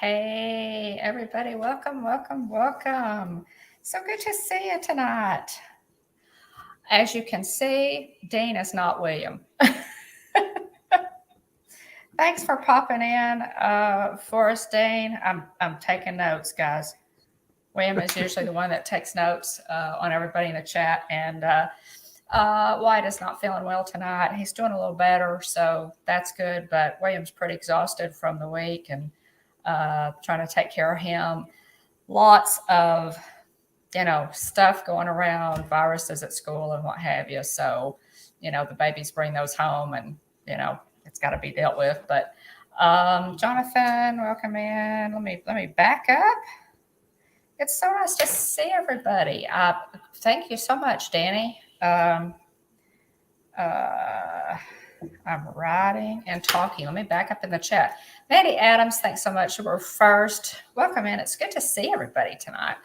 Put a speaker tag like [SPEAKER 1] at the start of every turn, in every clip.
[SPEAKER 1] Hey, everybody, welcome, welcome, welcome. So good to see you tonight. As you can see, Dean is not William. Thanks for popping in for us, Dean. I'm taking notes, guys. William is usually the one that takes notes on everybody in the chat, and White is not feeling well tonight. He's doing a little better, so that's good, but William's pretty exhausted from the week and trying to take care of him. Lots of, stuff going around, viruses at school and what have you. So, the babies bring those home and, it's got to be dealt with. But Jonathan, welcome in. Let me back up. It's so nice to see everybody. Thank you so much, Danny. I'm writing and talking. Let me back up in the chat. Mandy Adams, thanks so much. You were first. Welcome in. It's good to see everybody tonight.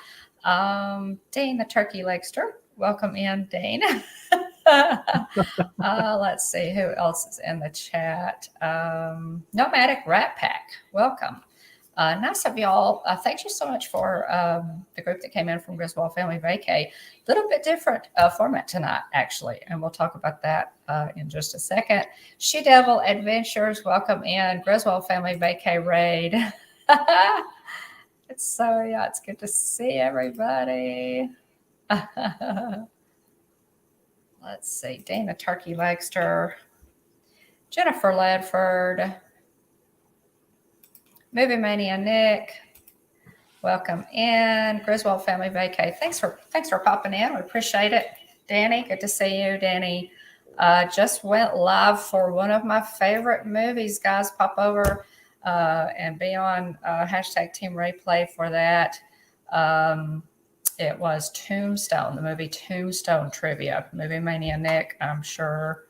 [SPEAKER 1] Dean the Turkey Legster, welcome in, Dean. Let's see who else is in the chat. Nomadic Rat Pack, welcome. Nice of y'all. Thank you so much for the group that came in from Griswold Family Vacay. A little bit different format tonight, actually, and we'll talk about that in just a second. She Devil Adventures, welcome in. Griswold Family Vacay Raid. It's good to see everybody. Let's see, Dana Turkey Legster, Jennifer Ledford, Movie Mania Nick, welcome in. Griswold Family Vacay. Thanks for popping in. We appreciate it. Danny, good to see you. Danny just went live for one of my favorite movies. Guys, pop over and be on hashtag Team Replay for that. It was Tombstone, the movie Tombstone trivia. Movie Mania Nick, I'm sure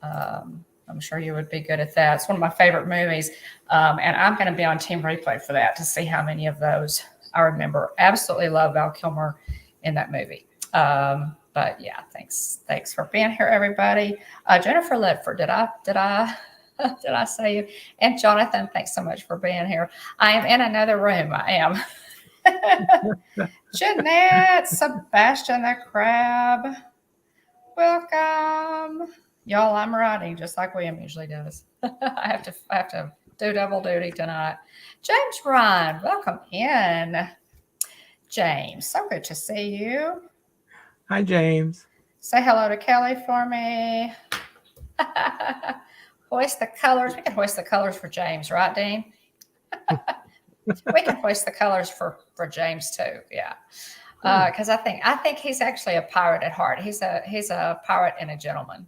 [SPEAKER 1] you would be good at that. It's one of my favorite movies. And I'm going to be on Team Replay for that to see how many of those I remember. Absolutely love Val Kilmer in that movie. But yeah, thanks for being here, everybody. Jennifer Ledford, did I say you? And Jonathan, thanks so much for being here. I am in another room. I am. Jeanette, Sebastian the Crab, welcome. Y'all, I'm writing just like William usually does. I have to do double duty tonight. James Ryan, welcome in. James, so good to see you.
[SPEAKER 2] Hi, James.
[SPEAKER 1] Say hello to Kelly for me. Hoist the colors. We can hoist the colors for James, right, Dean? We can hoist the colors for James too. Yeah. Because I think he's actually a pirate at heart. He's a pirate and a gentleman.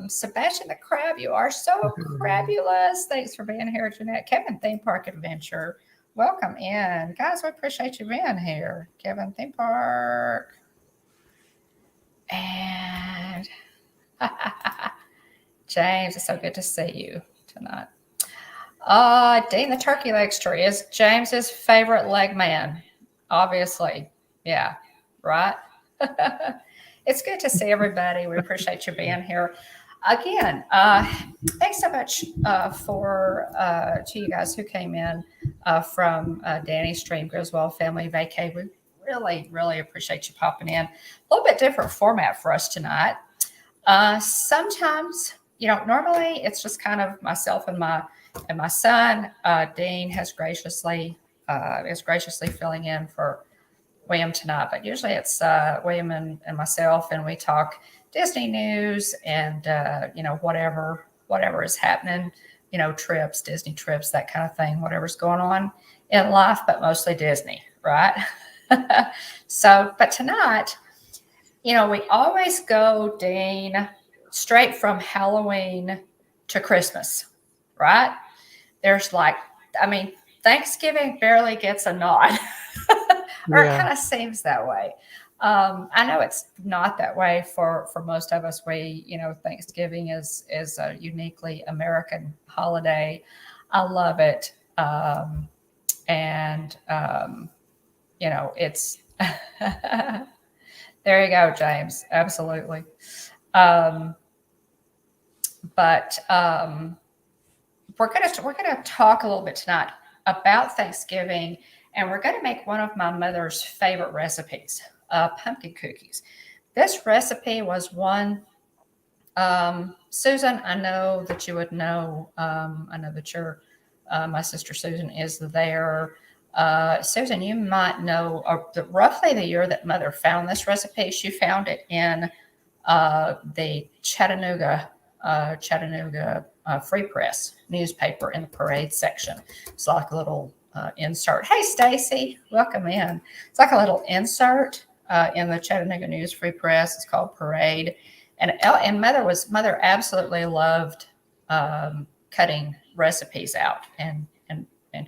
[SPEAKER 1] Sebastian the Crab, you are so crabulous. Thanks for being here, Jeanette. Kevin Theme Park Adventure, welcome in. Guys, we appreciate you being here. Kevin Theme Park. And James, it's so good to see you tonight. Dean the Turkey Legster is James's favorite leg man, obviously. Yeah, right? It's good to see everybody. We appreciate you being here. Again, thanks so much to you guys who came in from Danny's stream, Griswold Family Vacay. We really, really appreciate you popping in. A little bit different format for us tonight. Sometimes, normally it's just kind of myself and my son. Dean is graciously filling in for William tonight, but usually it's William and myself, and we talk Disney news and whatever is happening, trips, Disney trips, that kind of thing, whatever's going on in life, but mostly Disney, right? So, but tonight, we always go, Dean, straight from Halloween to Christmas, right? There's Thanksgiving barely gets a nod. Or it kind of seems that way. I know it's not that way for most of us. Thanksgiving is a uniquely American holiday. I love it. It's there you go, James. Absolutely. But we're gonna talk a little bit tonight about Thanksgiving, and we're gonna make one of my mother's favorite recipes, pumpkin cookies. This recipe was one. Susan, I know that you would know. I know that my sister Susan is there. Susan, you might know roughly the year that Mother found this recipe. She found it in the Chattanooga Free Press newspaper in the parade section. It's like a little insert. Hey, Stacy, welcome in. It's like a little insert in the Chattanooga News Free Press. It's called Parade. And Mother absolutely loved cutting recipes out and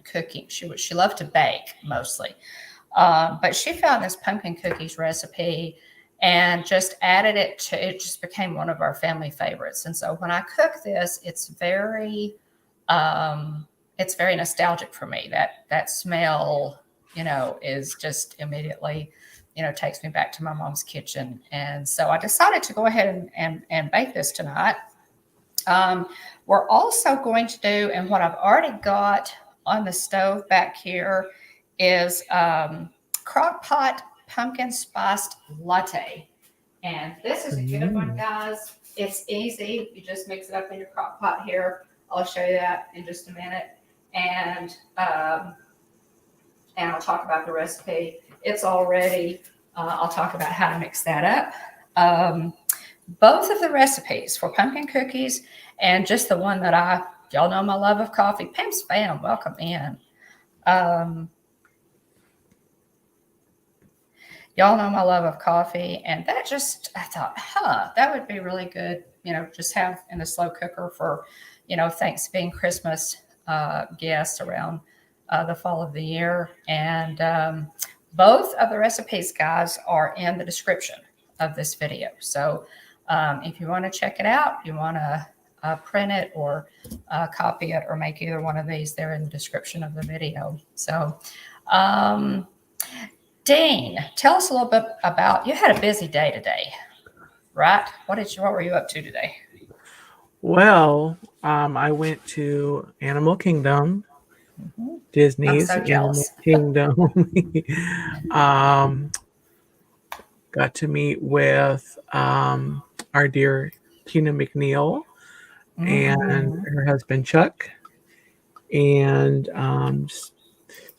[SPEAKER 1] cooking. She loved to bake mostly, but she found this pumpkin cookies recipe and just added it to it. Just became one of our family favorites. And so when I cook this, it's very nostalgic for me. That smell, is just immediately, takes me back to my mom's kitchen. And so I decided to go ahead and bake this tonight. We're also going to do, and what I've already got on the stove back here is crock pot pumpkin spiced latte. And this is a good one, guys. It's easy. You just mix it up in your crock pot here. I'll show you that in just a minute. And I'll talk about the recipe. It's all ready. I'll talk about how to mix that up. Both of the recipes for pumpkin cookies and just the one that y'all know my love of coffee. Pam Spam, welcome in. Y'all know my love of coffee. And I thought, that would be really good, just have in the slow cooker for, Thanksgiving, Christmas guests around the fall of the year. And both of the recipes, guys, are in the description of this video. So if you want to check it out, you want to print it or copy it or make either one of these, they're in the description of the video. So Dean, tell us a little bit about, you had a busy day today, right? What were you up to today?
[SPEAKER 2] Well, I went to Animal Kingdom, Disney's Animal Kingdom. Got to meet with our dear Tina McNeil and her husband Chuck, and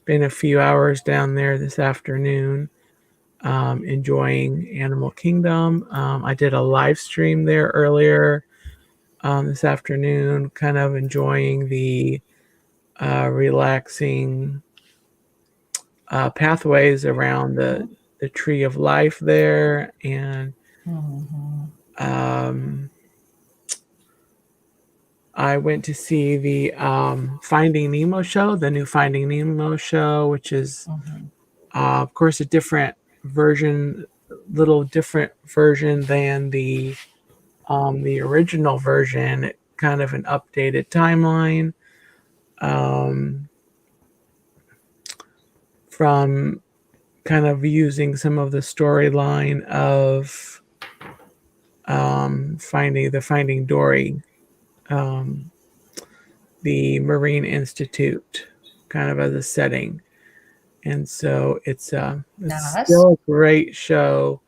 [SPEAKER 2] spent a few hours down there this afternoon enjoying Animal Kingdom. I did a live stream there earlier this afternoon, kind of enjoying the relaxing pathways around the Tree of Life there. And I went to see the Finding Nemo show, the new Finding Nemo show, which is, of course, a little different version than the original version, kind of an updated timeline from kind of using some of the storyline of Finding Dory, the Marine Institute, kind of as a setting. And so it's still a great show.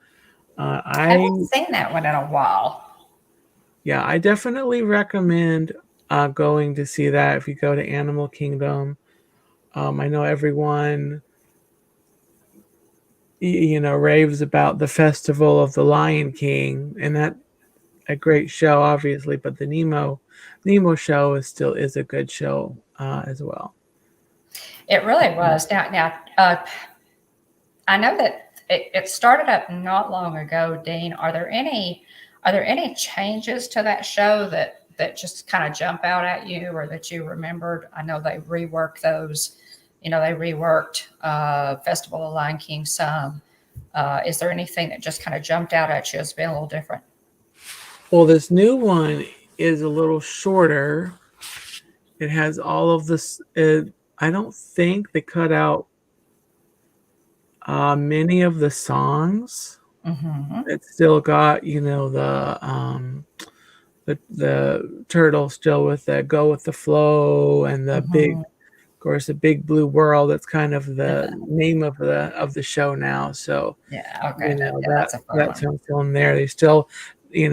[SPEAKER 2] I haven't
[SPEAKER 1] seen that one in a while.
[SPEAKER 2] Yeah, I definitely recommend going to see that if you go to Animal Kingdom. I know everyone, raves about the Festival of the Lion King, and that's a great show, obviously. But the Nemo show is a good show as well.
[SPEAKER 1] It really was. Now, I know that it started up not long ago. Dean, are there any changes to that show that just kind of jump out at you or that you remembered? I know they reworked those. They reworked Festival of Lion King some. Is there anything that just kind of jumped out at you as being a little different?
[SPEAKER 2] Well, this new one is a little shorter. It has all of this. I don't think they cut out many of the songs. It's still got, the turtle still with the go with the flow and the big,
[SPEAKER 1] Mhm.
[SPEAKER 2] of course, the big blue world. That's kind of the name of the show now. So
[SPEAKER 1] Yeah, okay, yeah,
[SPEAKER 2] that
[SPEAKER 1] that's a fun
[SPEAKER 2] that's
[SPEAKER 1] one.
[SPEAKER 2] how I'm feeling there. They still,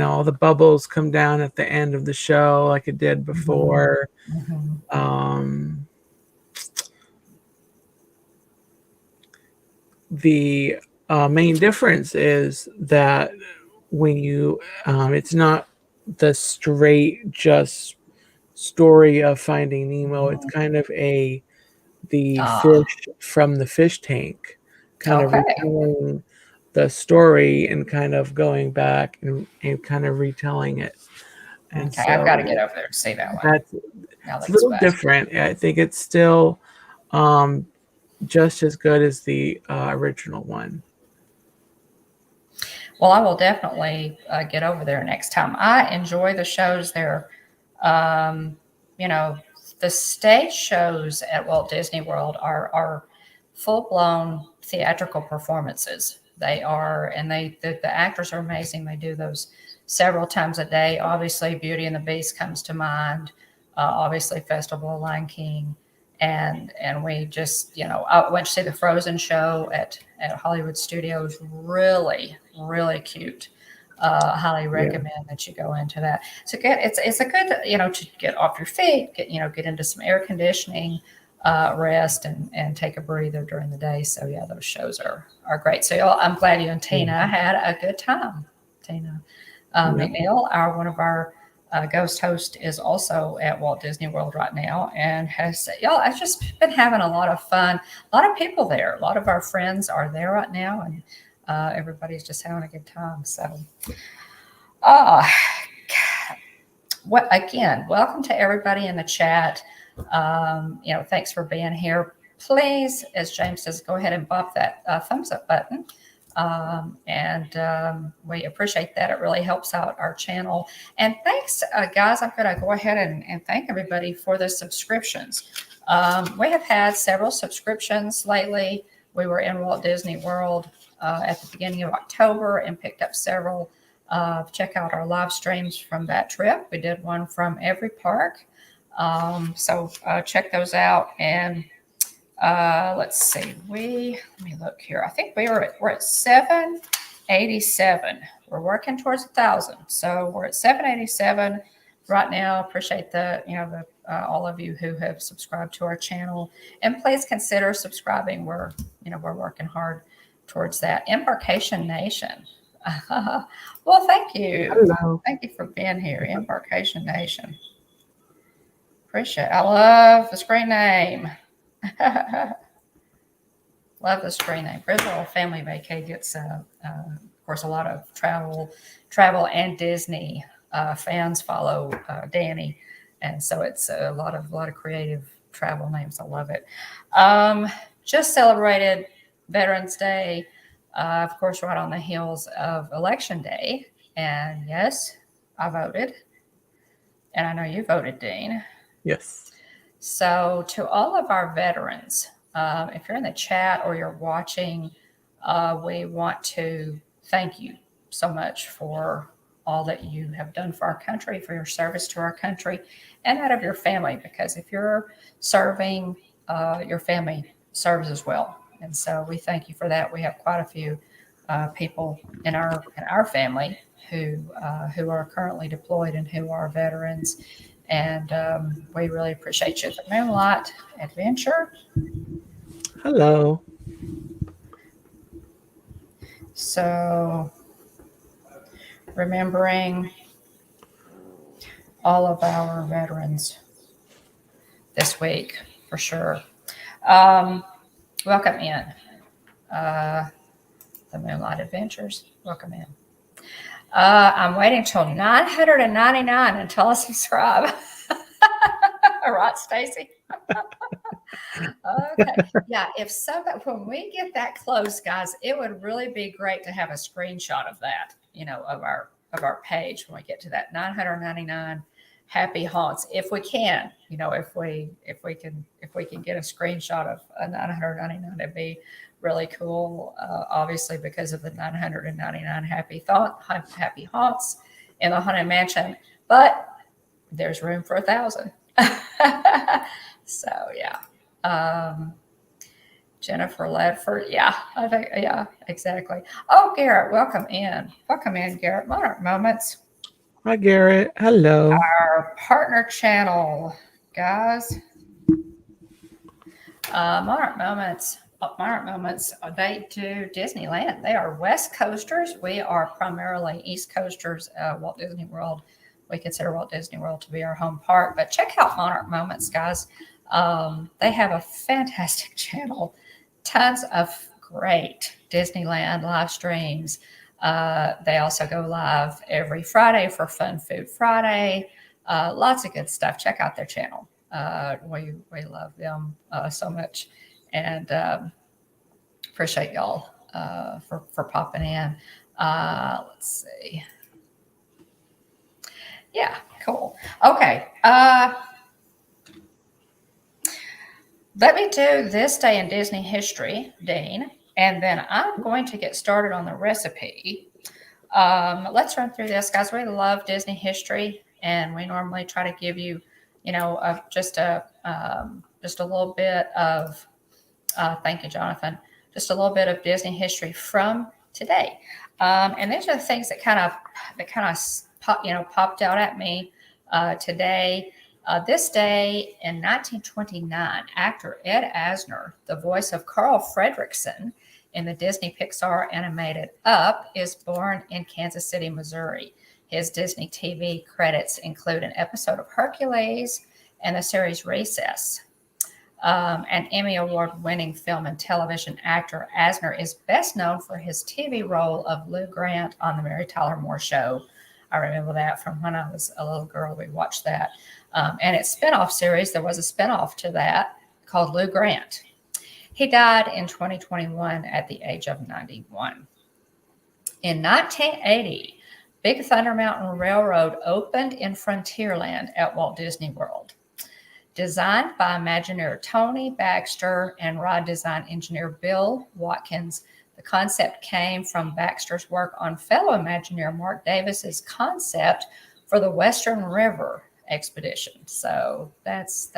[SPEAKER 2] all the bubbles come down at the end of the show like it did
[SPEAKER 1] Mhm.
[SPEAKER 2] before.
[SPEAKER 1] Mhm.
[SPEAKER 2] Um, the main difference is that when you, it's not the straight just story of Finding Nemo. It's
[SPEAKER 1] Mhm.
[SPEAKER 2] kind of the
[SPEAKER 1] Ah,
[SPEAKER 2] fish from the fish tank, kind of
[SPEAKER 1] okay.
[SPEAKER 2] retelling the story and kind of going back and kind of retelling it. And
[SPEAKER 1] Okay, I've gotta
[SPEAKER 2] so
[SPEAKER 1] get over there and see that one.
[SPEAKER 2] that's
[SPEAKER 1] Now
[SPEAKER 2] it's a
[SPEAKER 1] that it's
[SPEAKER 2] little
[SPEAKER 1] back.
[SPEAKER 2] different. I think it's still um, just as good as the original one.
[SPEAKER 1] Well, I will definitely get over there next time. I enjoy the shows there. Um, you know, the stage shows at Walt Disney World are full blown theatrical performances. They are, and the actors are amazing. They do those several times a day. Obviously, Beauty and the Beast comes to mind. Obviously, Festival of Lion King, and we just I went to see the Frozen show at Hollywood Studios. Really, really cute. Highly
[SPEAKER 2] Yeah,
[SPEAKER 1] recommend that you go into that. So it's a good to get off your feet, get into some air conditioning, rest and take a breather during the day. So yeah, those shows are great. So y'all, I'm glad you and
[SPEAKER 2] yeah,
[SPEAKER 1] Tina had a good time. Tina
[SPEAKER 2] yeah.
[SPEAKER 1] McNeil, one of our ghost host, is also at Walt Disney World right now and has y'all. I've just been having a lot of fun. A lot of people there. A lot of our friends are there right now, and everybody's just having a good time. So, uh, what again? Welcome to everybody in the chat. Thanks for being here. Please, as James says, go ahead and bump that thumbs up button. And we appreciate that. It really helps out our channel. And thanks, guys. I'm going to go ahead and thank everybody for the subscriptions. We have had several subscriptions lately. We were in Walt Disney World at the beginning of October and picked up several. Check out our live streams from that trip. We did one from every park. So check those out. And let's see. Let me look here. I think we're at 787. We're working towards 1,000. So we're at 787 right now. Appreciate all of you who have subscribed to our channel, and please consider subscribing. We're working hard towards that. Embarkation Nation. Well, thank you.
[SPEAKER 2] Hello.
[SPEAKER 1] Thank you for being here, Embarkation Nation. Appreciate it. I love the screen name. Love the screen name. Griswold Family Vacay gets, of course, a lot of travel and Disney fans follow Danny, and so it's a lot of creative travel names. I love it. Just celebrated Veterans Day, of course, right on the heels of Election Day, and yes, I voted, and I know you voted, Dean.
[SPEAKER 2] Yes.
[SPEAKER 1] So, to all of our veterans, if you're in the chat or you're watching, we want to thank you so much for all that you have done for our country, for your service to our country, and that of your family. Because if you're serving, your family serves as well, and so we thank you for that. We have quite a few people in our family who are currently deployed and who are veterans, and we really appreciate you. The Moonlight Adventure.
[SPEAKER 2] Hello.
[SPEAKER 1] So, remembering all of our veterans this week for sure. Um, Welcome in. Uh, the Moonlight Adventures. Welcome in. I'm waiting till 999 until I subscribe. Right, Stacy? Okay. Yeah. When we get that close, guys, it would really be great to have a screenshot of that, of our page when we get to that 999 happy haunts. If we can, if we can get a screenshot of a 999, it'd be really cool. Obviously, because of the 999 happy haunts in the Haunted Mansion. but there's room for 1,000. So yeah. Jennifer Ledford. Yeah, I think, yeah, exactly. Oh, Garrett, welcome in. Welcome in, Garrett. Monarch Moments,
[SPEAKER 2] Hi, Garrett. Hello.
[SPEAKER 1] our partner channel, guys. Monarch Moments. Monarch Moments, they do Disneyland. They are West Coasters. We are primarily East Coasters. Walt Disney World. We consider Walt Disney World to be our home park. But check out Monarch Moments, guys. They have a fantastic channel. Tons of great Disneyland live streams. They also go live every Friday for Fun Food Friday. Lots of good stuff. Check out their channel. We love them so much, and appreciate y'all for popping in. Let's see. Yeah, cool. Okay. Let me do this day in Disney history, Dean, and then I'm going to get started on the recipe. Let's run through this, guys. We love Disney history, and we normally try to give you, just a little bit of. Thank you, Jonathan. Just a little bit of Disney history from today, and these are the things that kind of popped out at me today. This day in 1929, actor Ed Asner, the voice of Carl Fredricksen in the Disney Pixar animated Up, is born in Kansas City, Missouri. His Disney TV credits include an episode of Hercules and the series Recess. An Emmy Award-winning film and television actor, Asner is best known for his TV role of Lou Grant on The Mary Tyler Moore Show. I remember that from when I was a little girl. We watched that. And its spinoff series, there was a spinoff to that called Lou Grant. He died in 2021 at the age of 91. In 1980, Big Thunder Mountain Railroad opened in Frontierland at Walt Disney World. Designed by Imagineer Tony Baxter and ride design engineer Bill Watkins, the concept came from Baxter's work on fellow Imagineer Mark Davis's concept for the Western River expedition. So that's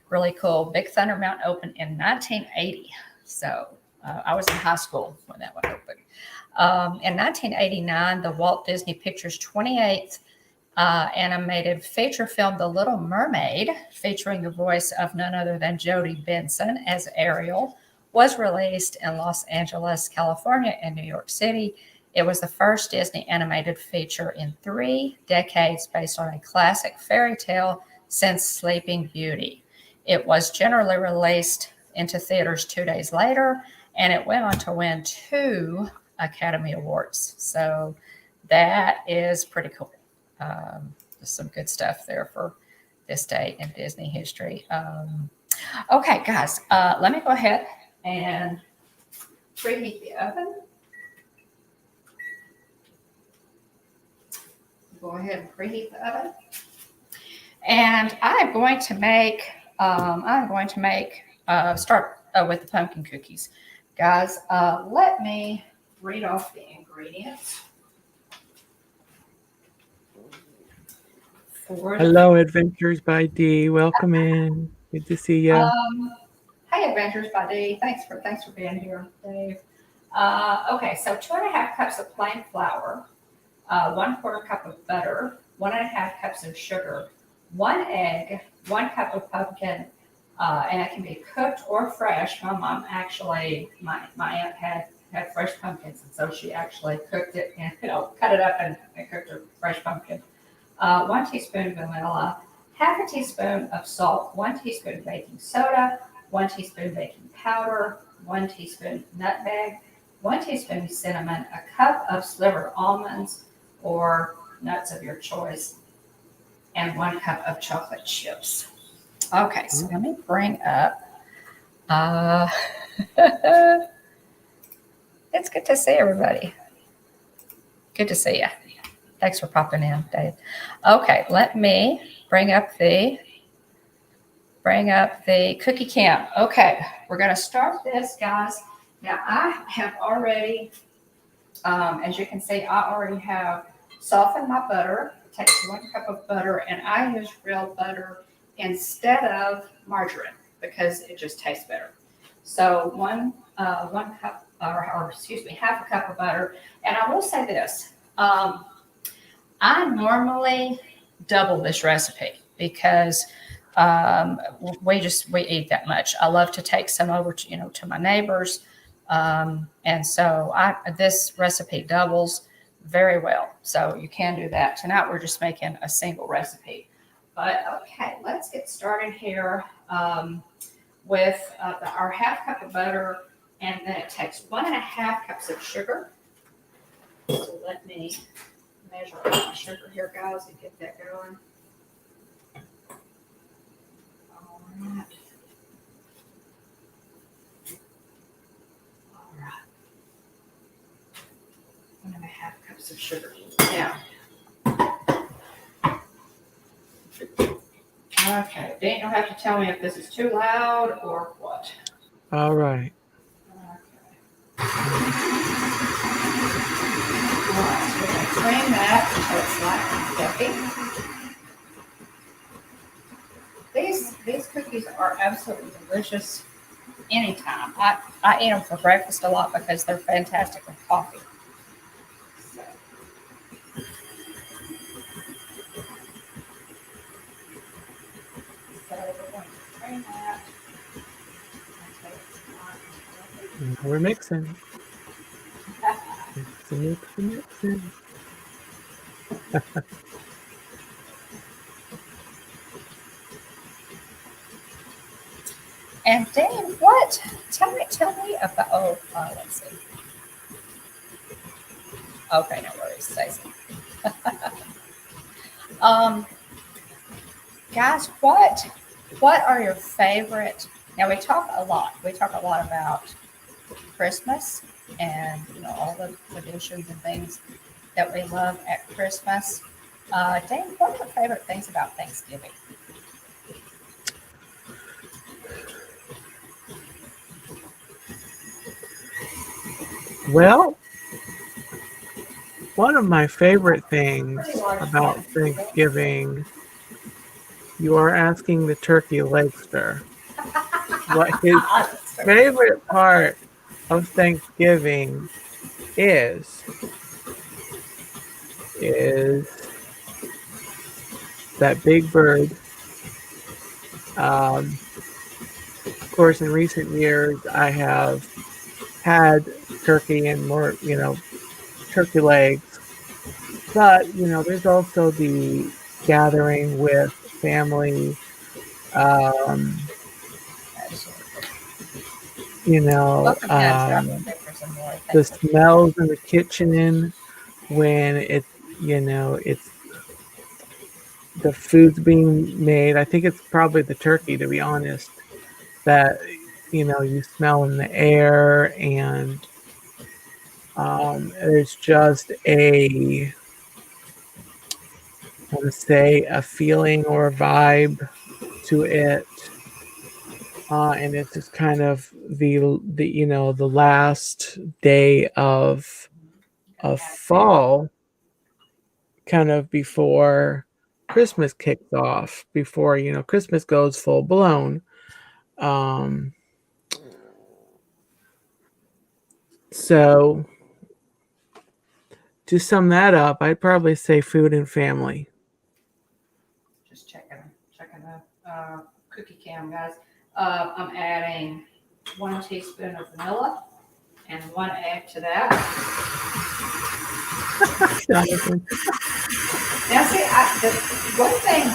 [SPEAKER 1] really cool. Big Thunder Mountain opened in 1980. So I was in high school when that one opened. In 1989, the Walt Disney Pictures 28th animated feature film, The Little Mermaid, featuring the voice of none other than Jodie Benson as Ariel, was released in Los Angeles, California, and New York City. It was the first Disney animated feature in 3 decades based on a classic fairy tale since Sleeping Beauty. It was generally released into theaters 2 days later, and it went on to win 2 Academy Awards. So that is pretty cool. Just some good stuff there for this day in Disney history. Okay, guys, let me go ahead and preheat the oven. Go ahead and preheat the oven. And I'm going to start with the pumpkin cookies. Guys, let me read off the ingredients.
[SPEAKER 2] Hello, Adventures by D. Welcome in. Good to see you.
[SPEAKER 1] Hey, Adventures by D. Thanks for being here, Dave. Okay, so 2.5 cups of plain flour, 1/4 cup of butter, 1.5 cups of sugar, 1 egg, 1 cup of pumpkin, and it can be cooked or fresh. My mom actually, my aunt had fresh pumpkins, and so she actually cooked it and cut it up and cooked a fresh pumpkin. 1 teaspoon vanilla, half a teaspoon of salt, 1 teaspoon baking soda, 1 teaspoon baking powder, 1 teaspoon nutmeg, 1 teaspoon cinnamon, a cup of slivered almonds or nuts of your choice, and 1 cup of chocolate chips. Okay, so let me bring up. It's good to see everybody. Good to see you. Thanks for popping in, Dave. Okay, let me bring up the cookie camp. Okay, we're going to start this, guys. Now, I have already, as you can see, I already have softened my butter takes 1 cup of butter, and I use real butter instead of margarine because it just tastes better. So 1 cup, or excuse me, half a cup of butter. And I will say this, I normally double this recipe because we eat that much. I love to take some over to my neighbors. And so this recipe doubles very well. So you can do that. Tonight we're just making a single recipe. But okay, let's get started here with our half cup of butter, and then it takes 1.5 cups of sugar. So let me measure my sugar here, guys, and get that going. All right. All right. 1.5 cups of sugar. Now, okay, Dan, you'll have to tell me if this is too loud or what.
[SPEAKER 2] All right.
[SPEAKER 1] Okay. All right, so we're going to strain that until it's slightly fluffy. These cookies are absolutely delicious anytime. I eat them for breakfast a lot because they're fantastic with coffee. So we're going to strain that until it's not fluffy.
[SPEAKER 2] We're mixing. Mixing.
[SPEAKER 1] And Dan, Tell me about. Let's see. Okay, no worries, Stacey. Guys, what are your favorite? Now we talk a lot. We talk a lot about Christmas and all the traditions and things that we love at Christmas. Dan, what are your favorite things about Thanksgiving?
[SPEAKER 2] Well, one of my favorite things about Thanksgiving, you are asking the turkey legster what his favorite part of Thanksgiving is that big bird. Of course, in recent years, I have had turkey and more, turkey legs. But, there's also the gathering with family, the smells in the kitchen when it's the food's being made. I think it's probably the turkey, to be honest, that, you smell in the air, and there's just I want to say a feeling or a vibe to it. And it's just kind of the last day of fall, kind of before Christmas kicks off, before Christmas goes full blown. So to sum that up, I'd probably say food and family.
[SPEAKER 1] Just checking the cookie cam, guys. I'm adding 1 teaspoon of vanilla and 1 egg to that. Now, see, the one thing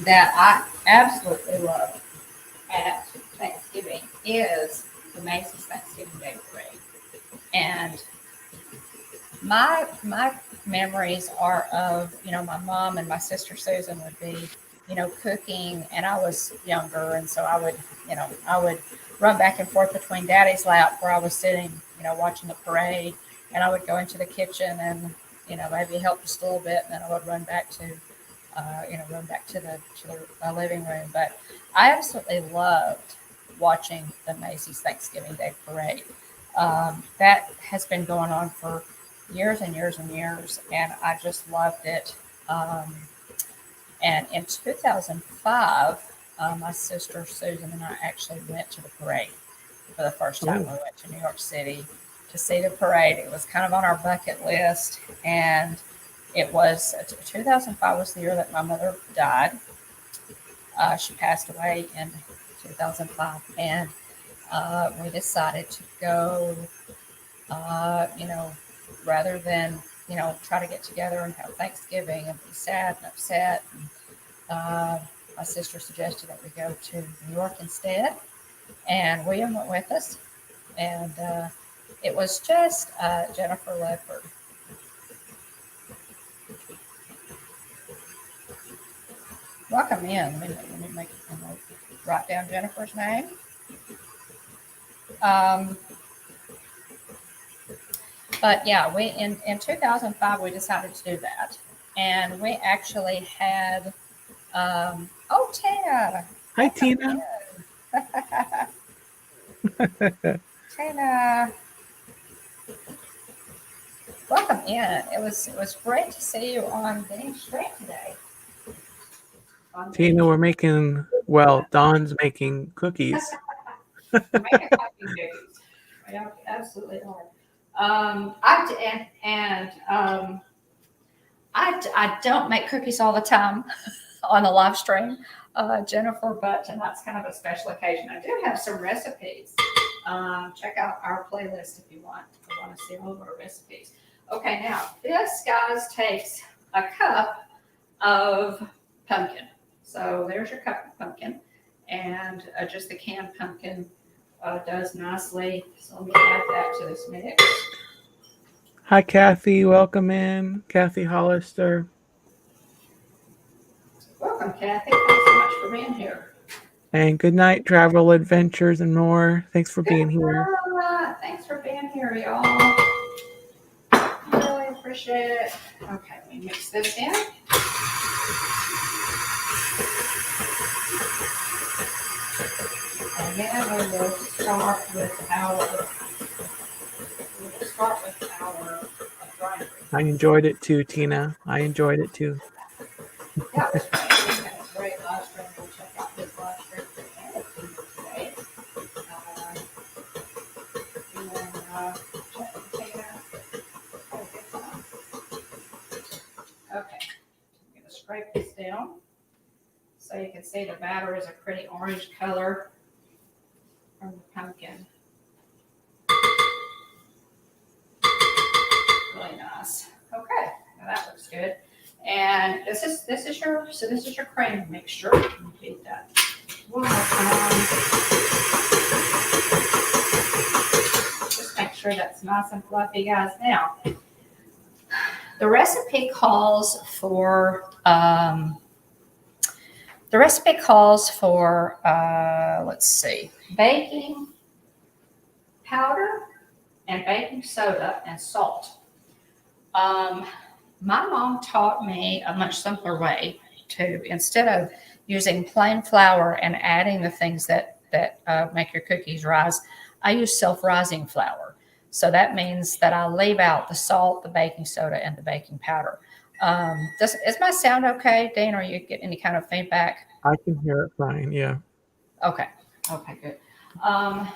[SPEAKER 1] that I absolutely love at Thanksgiving is the Macy's Thanksgiving Day Parade, and my memories are of my mom and my sister Susan would be cooking, and I was younger, and so I would run back and forth between Daddy's lap where I was sitting watching the parade, and I would go into the kitchen and maybe help just a little bit, and then I would run back to the living room. But I absolutely loved watching the Macy's Thanksgiving Day Parade. That has been going on for years and years and years, and I just loved it. And in 2005, my sister Susan and I actually went to the parade for the first time. We
[SPEAKER 2] Oh,
[SPEAKER 1] went to New York City to see the parade. It was kind of on our bucket list, and it was 2005 was the year that my mother died. She passed away in 2005, and we decided to go. Rather than try to get together and have Thanksgiving and be sad and upset. And, my sister suggested that we go to New York instead, and William went with us, and it was just Jennifer Ledford. Welcome in. Let me write down Jennifer's name. But yeah, we in 2005 we decided to do that, and we actually had Tina,
[SPEAKER 2] hi, Tina.
[SPEAKER 1] Tina, welcome in. It was great to see you on the stream today.
[SPEAKER 2] Tina, Dawn's making cookies.
[SPEAKER 1] Making coffee cookies. Yeah, absolutely are. I don't make cookies all the time on the live stream, Jennifer, but tonight's kind of a special occasion. I do have some recipes. Check out our playlist if you want to see all of our recipes. Okay, now this, guys, takes a cup of pumpkin. So there's your cup of pumpkin, and just the canned pumpkin does nicely. So let me add that to this mix.
[SPEAKER 2] Hi, Kathy. Welcome in. Kathy Hollister.
[SPEAKER 1] Welcome, Kathy. Thanks so much for being here.
[SPEAKER 2] And good night, travel adventures and more. Thanks for being here.
[SPEAKER 1] Thanks for being here, y'all. Really appreciate it. Okay, let me mix this in. And then we will start with our grinder.
[SPEAKER 2] I enjoyed it too, Tina. I enjoyed it too.
[SPEAKER 1] That was great. We had a great live stream. We'll check out this live stream today. Okay, I'm going to scrape this down so you can see the batter is a pretty orange color from the pumpkin. Really nice. Okay, now that looks good. And this is your cream mixture. Repeat that one more time. Just make sure that's nice and fluffy, guys. Now, the recipe calls for let's see, baking powder and baking soda and salt. My mom taught me a much simpler way to, instead of using plain flour and adding the things that make your cookies rise, I use self-rising flour. So that means that I leave out the salt, the baking soda, and the baking powder. Is my sound okay, Dean? Or you get any kind of feedback?
[SPEAKER 2] I can hear it fine. Yeah.
[SPEAKER 1] Okay, good.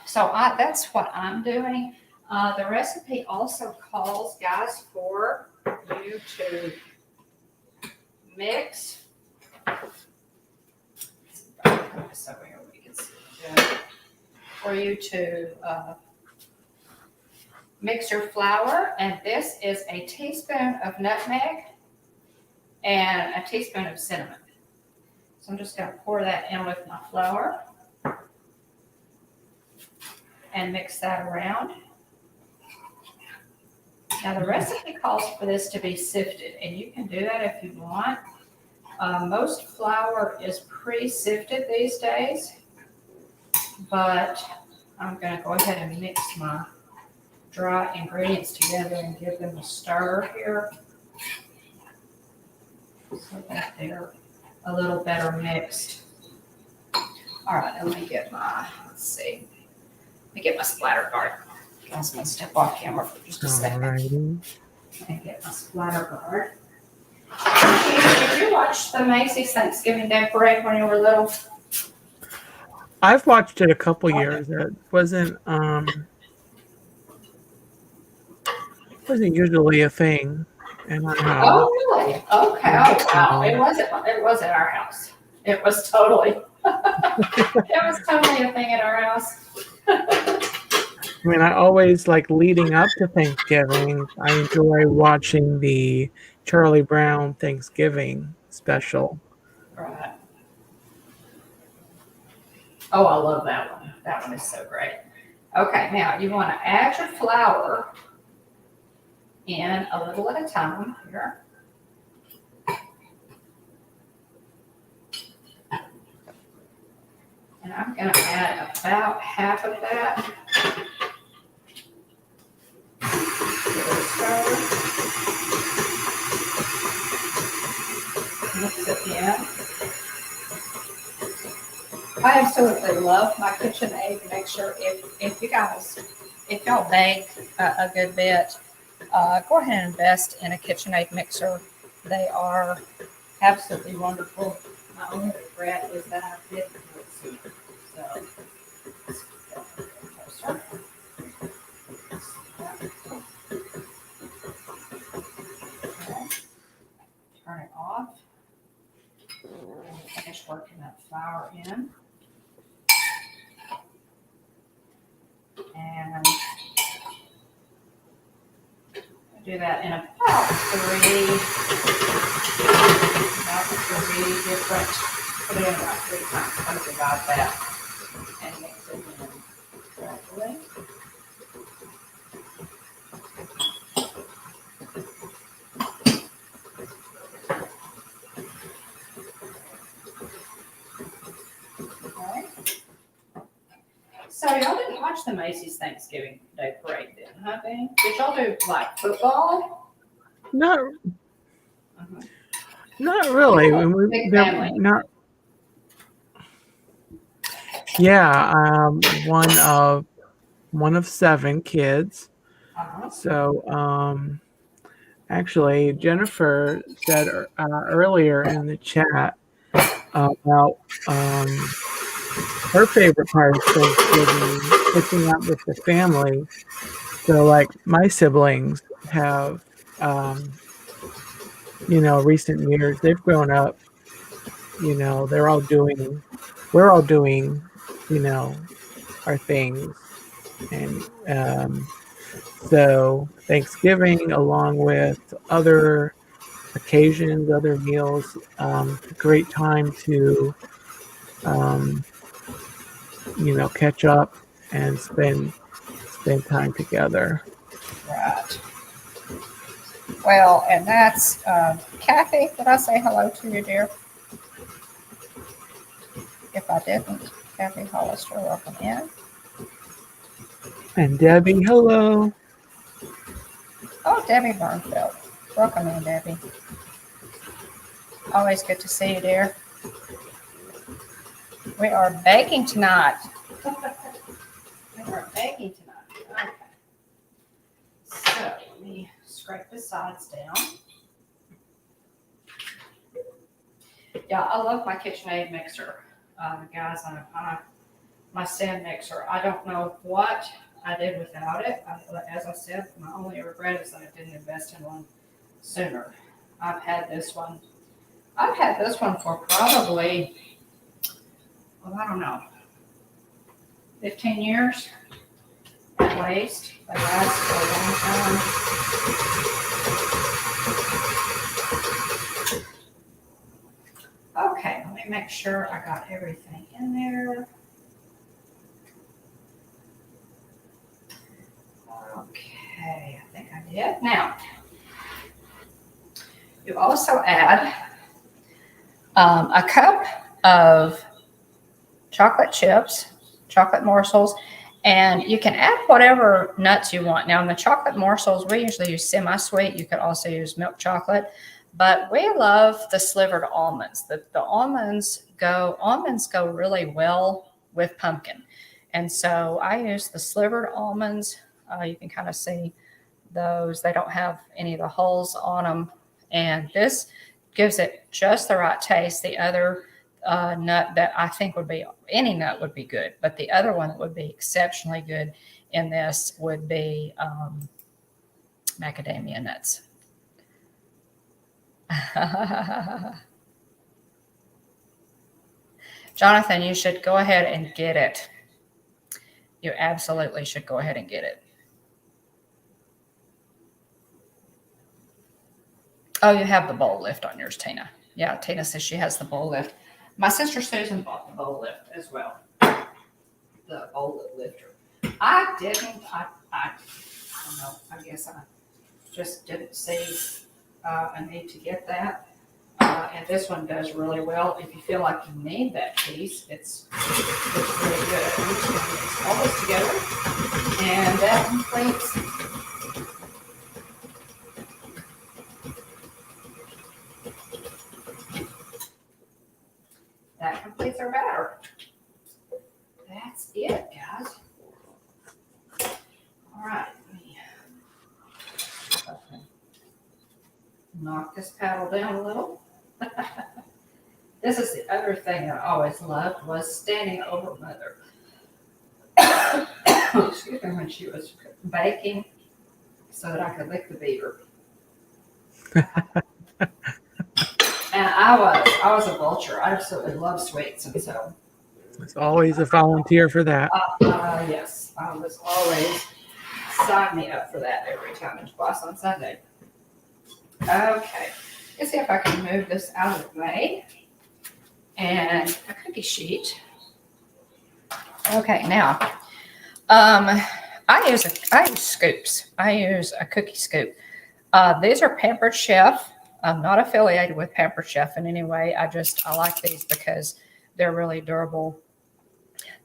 [SPEAKER 1] So that's what I'm doing. The recipe also calls, guys, for you to mix. For you to mix your flour, and this is a teaspoon of nutmeg and a teaspoon of cinnamon. So I'm just going to pour that in with my flour and mix that around. Now the recipe calls for this to be sifted, and you can do that if you want. Most flour is pre-sifted these days, but I'm going to go ahead and mix my dry ingredients together and give them a stir here so that they're a little better mixed. All right, let me get my, splatter guard. I'm going to step off camera for just a second.
[SPEAKER 2] Alrighty.
[SPEAKER 1] And get my splatter guard. Did you watch the Macy's Thanksgiving Day Parade when you were little?
[SPEAKER 2] I've watched it a couple years. It wasn't usually a thing in our house.
[SPEAKER 1] Oh, really? Okay. Oh, wow. It wasn't. It was at our house. It was totally. It was totally a thing at our house.
[SPEAKER 2] I mean, I always like leading up to Thanksgiving. I enjoy watching the Charlie Brown Thanksgiving special.
[SPEAKER 1] Right. Oh, I love that one. That one is so great. Okay, now you want to add your flour in a little at a time here. And I'm going to add about half of that. Mix it in. I absolutely love my KitchenAid mixer. If you guys, if y'all bake a good bit, go ahead and invest in a KitchenAid mixer. They are absolutely wonderful. My only regret is that I didn't do it sooner. So, closer. Okay. Turn it off. And finish working that flour in. And do that in about three different, put it in about 3 times, something about that, and mix it in correctly. Okay. So y'all didn't watch the Macy's Thanksgiving Day Parade then, huh, Ben? Did y'all do like football?
[SPEAKER 2] Not really.
[SPEAKER 1] Big family.
[SPEAKER 2] Yeah, one of 7 kids.
[SPEAKER 1] Uh-huh.
[SPEAKER 2] So actually, Jennifer said earlier in the chat about her favorite part of Thanksgiving, picking up with the family. So, like, my siblings have, recent years, they've grown up, we're all doing, our things. And so Thanksgiving, along with other occasions, other meals, great time to, catch up and spend time together.
[SPEAKER 1] Right. Well, and that's Kathy. Did I say hello to you, dear? If I didn't, Kathy Hollister, welcome in.
[SPEAKER 2] And Debbie, hello.
[SPEAKER 1] Oh, Debbie Burnfield. Welcome in, Debbie. Always good to see you, dear. We are baking tonight. We are baking tonight. Okay. So let me scrape the sides down. Yeah, I love my KitchenAid mixer. Guys, my stand mixer. I don't know what I did without it. As I said, my only regret is that I didn't invest in one sooner. I've had this one for probably, I don't know, 15 years at least. They last for a long time. Okay, let me make sure I got everything in there. Okay, I think I did. Now, you also add a cup of chocolate chips, chocolate morsels, and you can add whatever nuts you want. Now, in the chocolate morsels, we usually use semi-sweet. You could also use milk chocolate, but we love the slivered almonds. The almonds go really well with pumpkin, and so I use the slivered almonds. You can kind of see those. They don't have any of the holes on them. And this gives it just the right taste. The other nut that I think would be, any nut would be good, but the other one that would be exceptionally good in this would be macadamia nuts. Jonathan, you should go ahead and get it. You absolutely should go ahead and get it. Oh, you have the bowl lift on yours, Tina. Yeah, Tina says she has the bowl lift. My sister Susan bought the bowl lift as well. The bowl lifter. I didn't. I don't know. I guess I just didn't see a need to get that. And this one does really well. If you feel like you need that piece, it's really good. I'm just going to mix all this together. And that completes our batter. That's it, guys. All right. Let me knock this paddle down a little. This is the other thing I always loved, was standing over Mother. Excuse me, when she was baking, so that I could lick the beater. And I was a vulture. I absolutely love sweets, and so
[SPEAKER 2] There's always a volunteer for that.
[SPEAKER 1] yes, I was always sign me up for that every time, and twice on Sunday. Okay, let's see if I can move this out of the way. And a cookie sheet. Okay, now, I use scoops. I use a cookie scoop. These are Pampered Chef. I'm not affiliated with Pampered Chef in any way. I like these because they're really durable.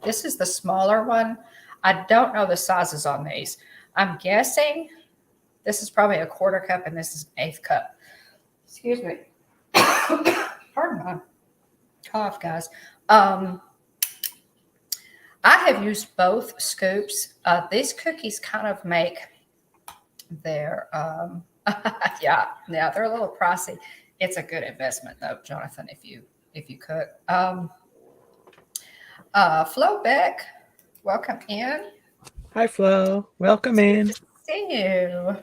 [SPEAKER 1] This is the smaller one. I don't know the sizes on these. I'm guessing this is probably a 1/4 cup and this is an 1/8 cup. Excuse me. Pardon my cough, guys. I have used both scoops. These cookies kind of make their, yeah, they're a little pricey. It's a good investment though, Jonathan, if you cook. Flo Beck, welcome in.
[SPEAKER 2] Hi, Flo. Welcome in.
[SPEAKER 1] See you.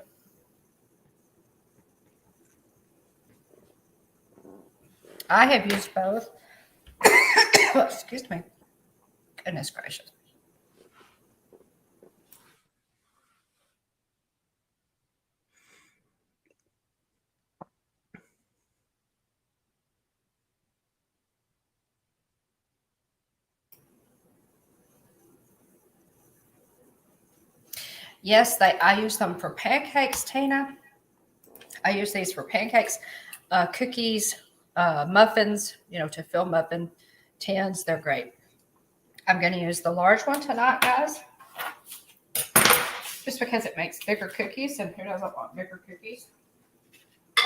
[SPEAKER 1] I have used both. Excuse me. Goodness gracious. Yes, I use them for pancakes, Tina. I use these for pancakes, cookies, muffins, to fill muffin tins. They're great. I'm going to use the large one tonight, guys, just because it makes bigger cookies, and who doesn't want bigger cookies?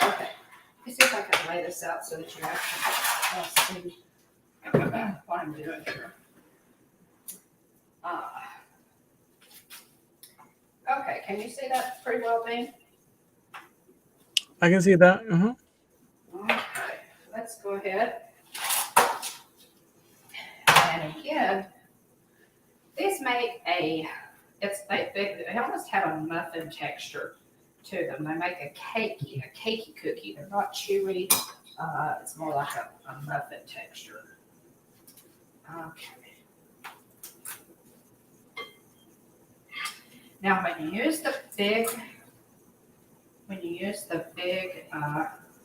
[SPEAKER 1] Okay, let's see if I can lay this out so that you actually see what I'm doing here. Okay, can you see that pretty well, Dean?
[SPEAKER 2] I can see that.
[SPEAKER 1] Okay, let's go ahead. And again, these make they almost have a muffin texture to them. They make a cakey cookie. They're not chewy. It's more like a muffin texture. Okay. Now, when you use the big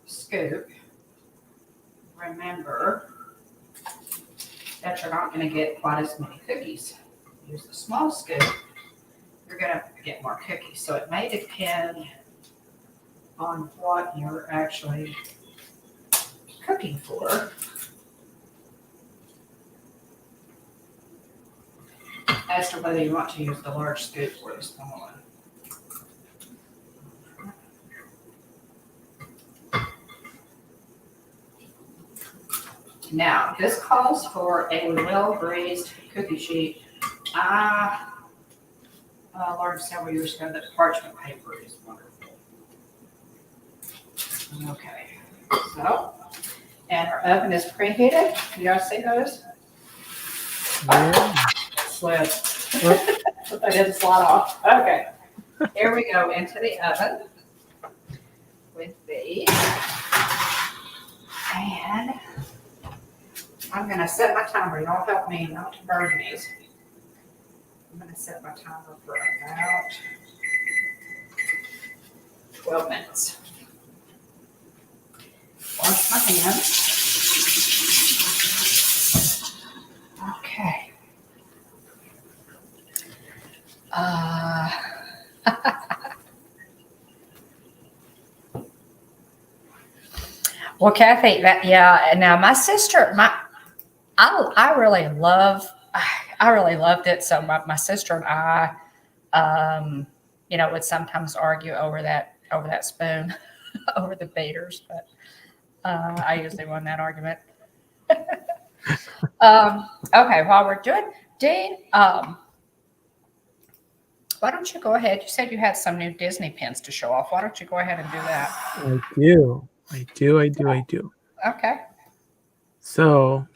[SPEAKER 1] scoop, remember that you're not going to get quite as many cookies. Use the small scoop, you're going to get more cookies. So it may depend on what you're actually cooking for. As to whether you want to use the large scoop or the small one. Now, this calls for a well-greased cookie sheet. I learned several years ago that parchment paper is wonderful. Okay, so, and our oven is preheated. You guys see those?
[SPEAKER 2] Yeah.
[SPEAKER 1] Slid. But they didn't slide off. Okay, here we go into the oven with these. And I'm going to set my timer. Y'all help me not to burn these. I'm going to set my timer for about 12 minutes. Wash my hands. Okay. Well, Kathy, now my sister, I really loved it. So my sister and I, would sometimes argue over that spoon, over the beaters, but I usually won that argument. Okay, while we're doing, Dean, why don't you go ahead? You said you had some new Disney pins to show off. Why don't you go ahead and do that?
[SPEAKER 2] I do.
[SPEAKER 1] Okay.
[SPEAKER 2] So,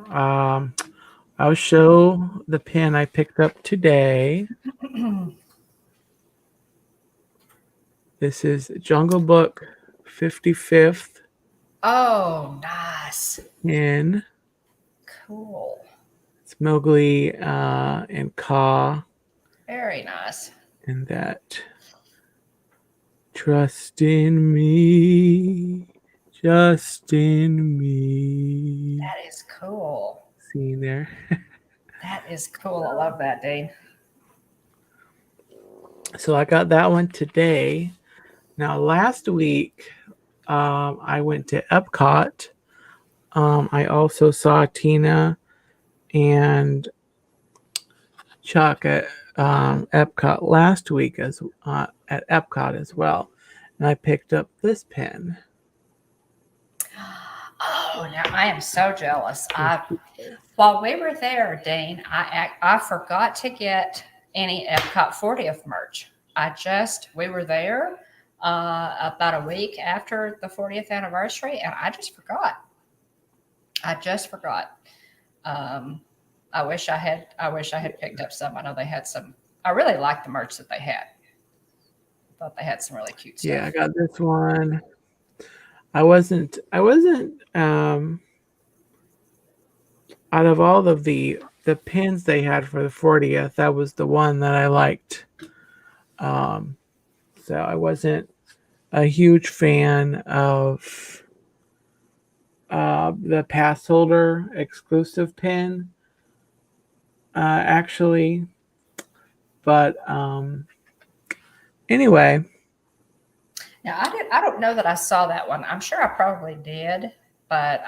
[SPEAKER 2] I'll show the pin I picked up today. This is Jungle Book 55th.
[SPEAKER 1] Oh, nice.
[SPEAKER 2] Pin.
[SPEAKER 1] Cool.
[SPEAKER 2] It's Mowgli and Kaa.
[SPEAKER 1] Very nice.
[SPEAKER 2] And that. Trust in me. Just in me.
[SPEAKER 1] That is cool.
[SPEAKER 2] Seeing there.
[SPEAKER 1] That is cool. I love that, Dean.
[SPEAKER 2] So I got that one today. Now, last week, I went to Epcot. I also saw Tina and Chuck at Epcot last week at Epcot as well. And I picked up this pen.
[SPEAKER 1] Oh, now I am so jealous. While we were there, Dean, I forgot to get any Epcot 40th merch. We were there about a week after the 40th anniversary, and I just forgot. I wish I had picked up some. I know they had some. I really liked the merch that they had. I thought they had some really cute stuff.
[SPEAKER 2] Yeah, I got this one. I wasn't out of all of the pins they had for the 40th, that was the one that I liked. So I wasn't a huge fan of the pass holder exclusive pin, actually. But anyway.
[SPEAKER 1] Now I don't know that I saw that one. I'm sure I probably did, but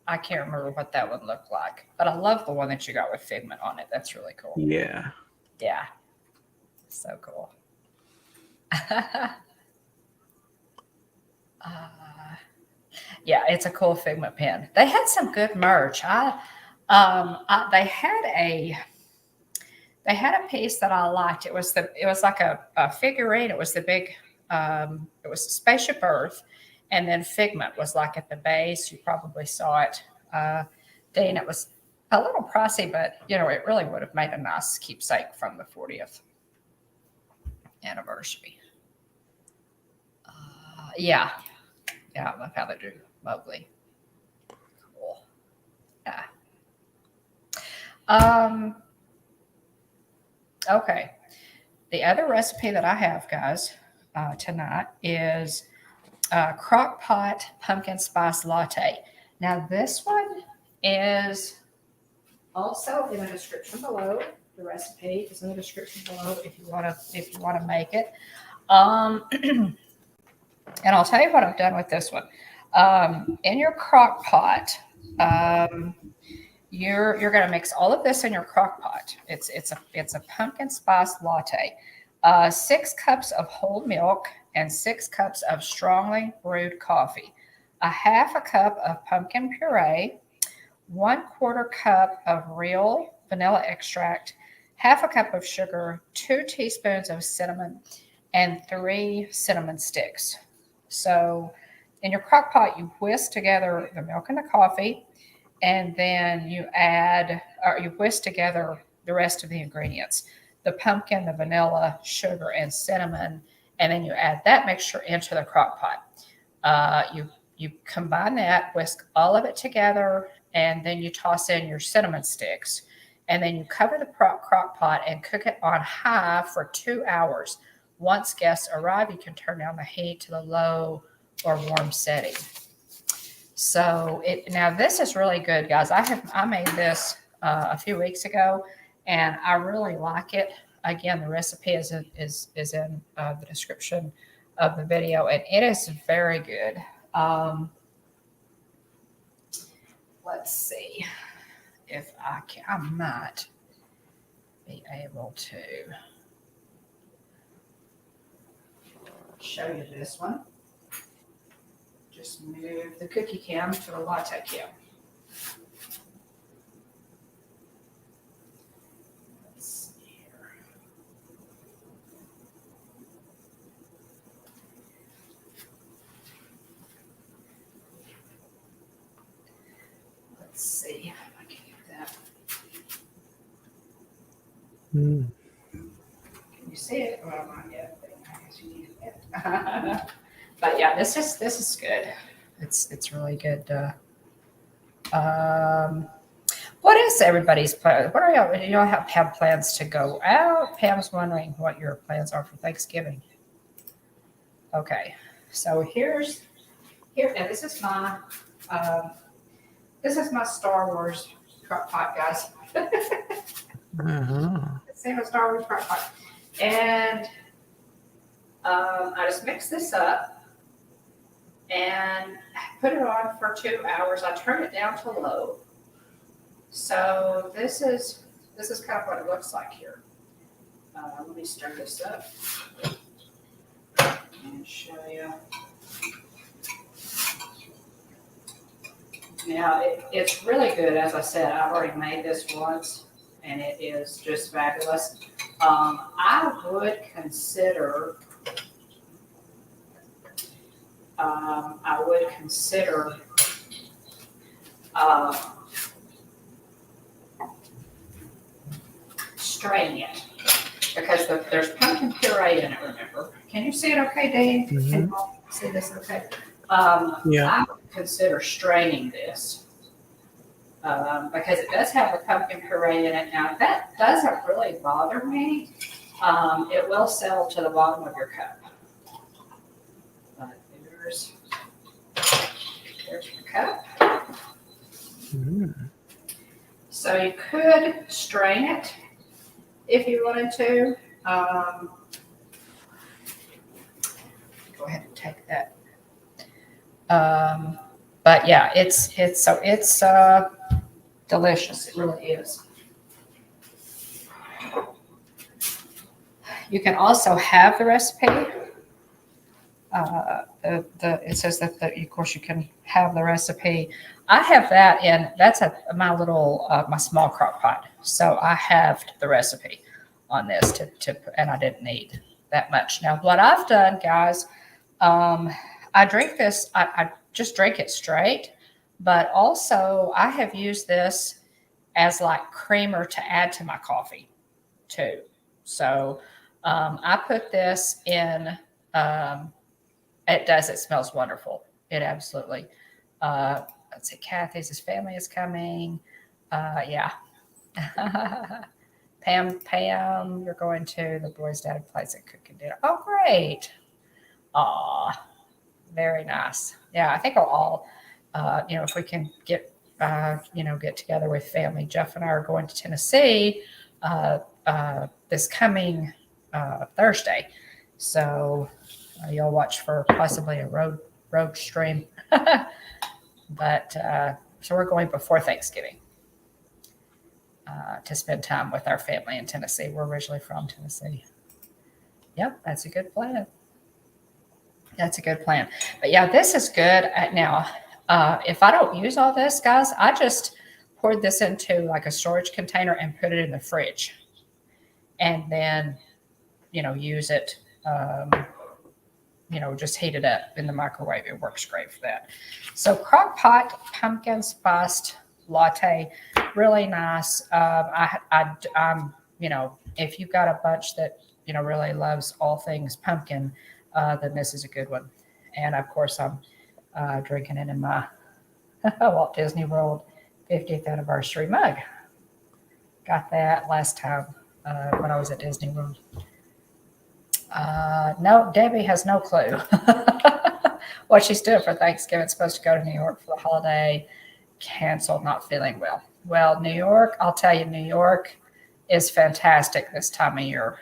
[SPEAKER 1] I can't remember what that one looked like. But I love the one that you got with Figment on it. That's really cool.
[SPEAKER 2] Yeah.
[SPEAKER 1] Yeah. So cool. Yeah, it's a cool Figment pen. They had some good merch. They had a piece that I liked. It was like a figurine. It was the big. It was Spaceship Earth, and then Figment was like at the base. You probably saw it, Dean. It was a little pricey, but it really would have made a nice keepsake from the 40th anniversary. Yeah, I love how they do Mowgli. Cool. Yeah. Okay. The other recipe that I have, guys, tonight is Crock Pot Pumpkin Spice Latte. Now, this one is also in the description below. The recipe is in the description below if you want to make it. And I'll tell you what I've done with this one. In your crock pot, you're going to mix all of this in your crock pot. It's a pumpkin spice latte. 6 cups of whole milk and 6 cups of strongly brewed coffee. A half a cup of pumpkin puree, 1/4 cup of real vanilla extract, half a cup of sugar, 2 teaspoons of cinnamon, and 3 cinnamon sticks. So in your crock pot, you whisk together the milk and the coffee, and then you add, or you whisk together the rest of the ingredients, the pumpkin, the vanilla, sugar, and cinnamon, and then you add that mixture into the crock pot. You combine that, whisk all of it together, and then you toss in your cinnamon sticks, and then you cover the crock pot and cook it on high for 2 hours. Once guests arrive, you can turn down the heat to the low or warm setting. So now this is really good, guys. I made this a few weeks ago, and I really like it. Again, the recipe is in the description of the video, and it is very good. Let's see if I can. I might be able to show you this one. Just move the cookie cam to the latte cam. Let's see here. Let's see if I can get that. Can you see it? Well, not yet, but I guess you need it. But yeah, this is good. It's really good. What is everybody's plan? What are y'all? Do y'all have plans to go out? Pam's wondering what your plans are for Thanksgiving. Okay, so here, and this is my Star Wars crock pot, guys. See my Star Wars crock pot, and I just mix this up and put it on for 2 hours. I turn it down to low. So this is kind of what it looks like here. Let me stir this up and show you. Now it's really good. As I said, I've already made this once, and it is just fabulous. I would consider. Straining it because there's pumpkin puree in it. Remember? Can you see it? Okay, Dave?
[SPEAKER 2] Mm-hmm.
[SPEAKER 1] Can you see this? Okay.
[SPEAKER 2] Yeah.
[SPEAKER 1] I would consider straining this because it does have the pumpkin puree in it. Now that doesn't really bother me. It will settle to the bottom of your cup. But there's your cup. So you could strain it if you wanted to. Go ahead and take that. But yeah, it's delicious. It really is. You can also have the recipe. It says that of course you can have the recipe. I have that in that's my little my small crock pot. So I halved the recipe on this and I didn't need that much. Now what I've done, guys, I drink this. I just drink it straight, but also I have used this as like creamer to add to my coffee too. So I put this in. It smells wonderful. It absolutely. Let's see, Kathy's family is coming. Yeah. Pam, you're going to the boys' dad plays and cooking dinner. Oh, great. Aw, very nice. Yeah, I think we'll all, if we can get together with family. Jeff and I are going to Tennessee this coming Thursday. So you'll watch for possibly a road stream. But so we're going before Thanksgiving to spend time with our family in Tennessee. We're originally from Tennessee. Yep, that's a good plan. That's a good plan. But yeah, this is good. Now, if I don't use all this, guys, I just poured this into like a storage container and put it in the fridge. and then, use it. Just heat it up in the microwave. It works great for that. So crock pot pumpkin spiced latte, really nice. If you've got a bunch that really loves all things pumpkin, then this is a good one. And of course, I'm drinking it in my Walt Disney World 50th anniversary mug. Got that last time when I was at Disney World. No, Debbie has no clue what she's doing for Thanksgiving. Supposed to go to New York for the holiday. Canceled, not feeling well. Well, New York, I'll tell you, New York is fantastic this time of year.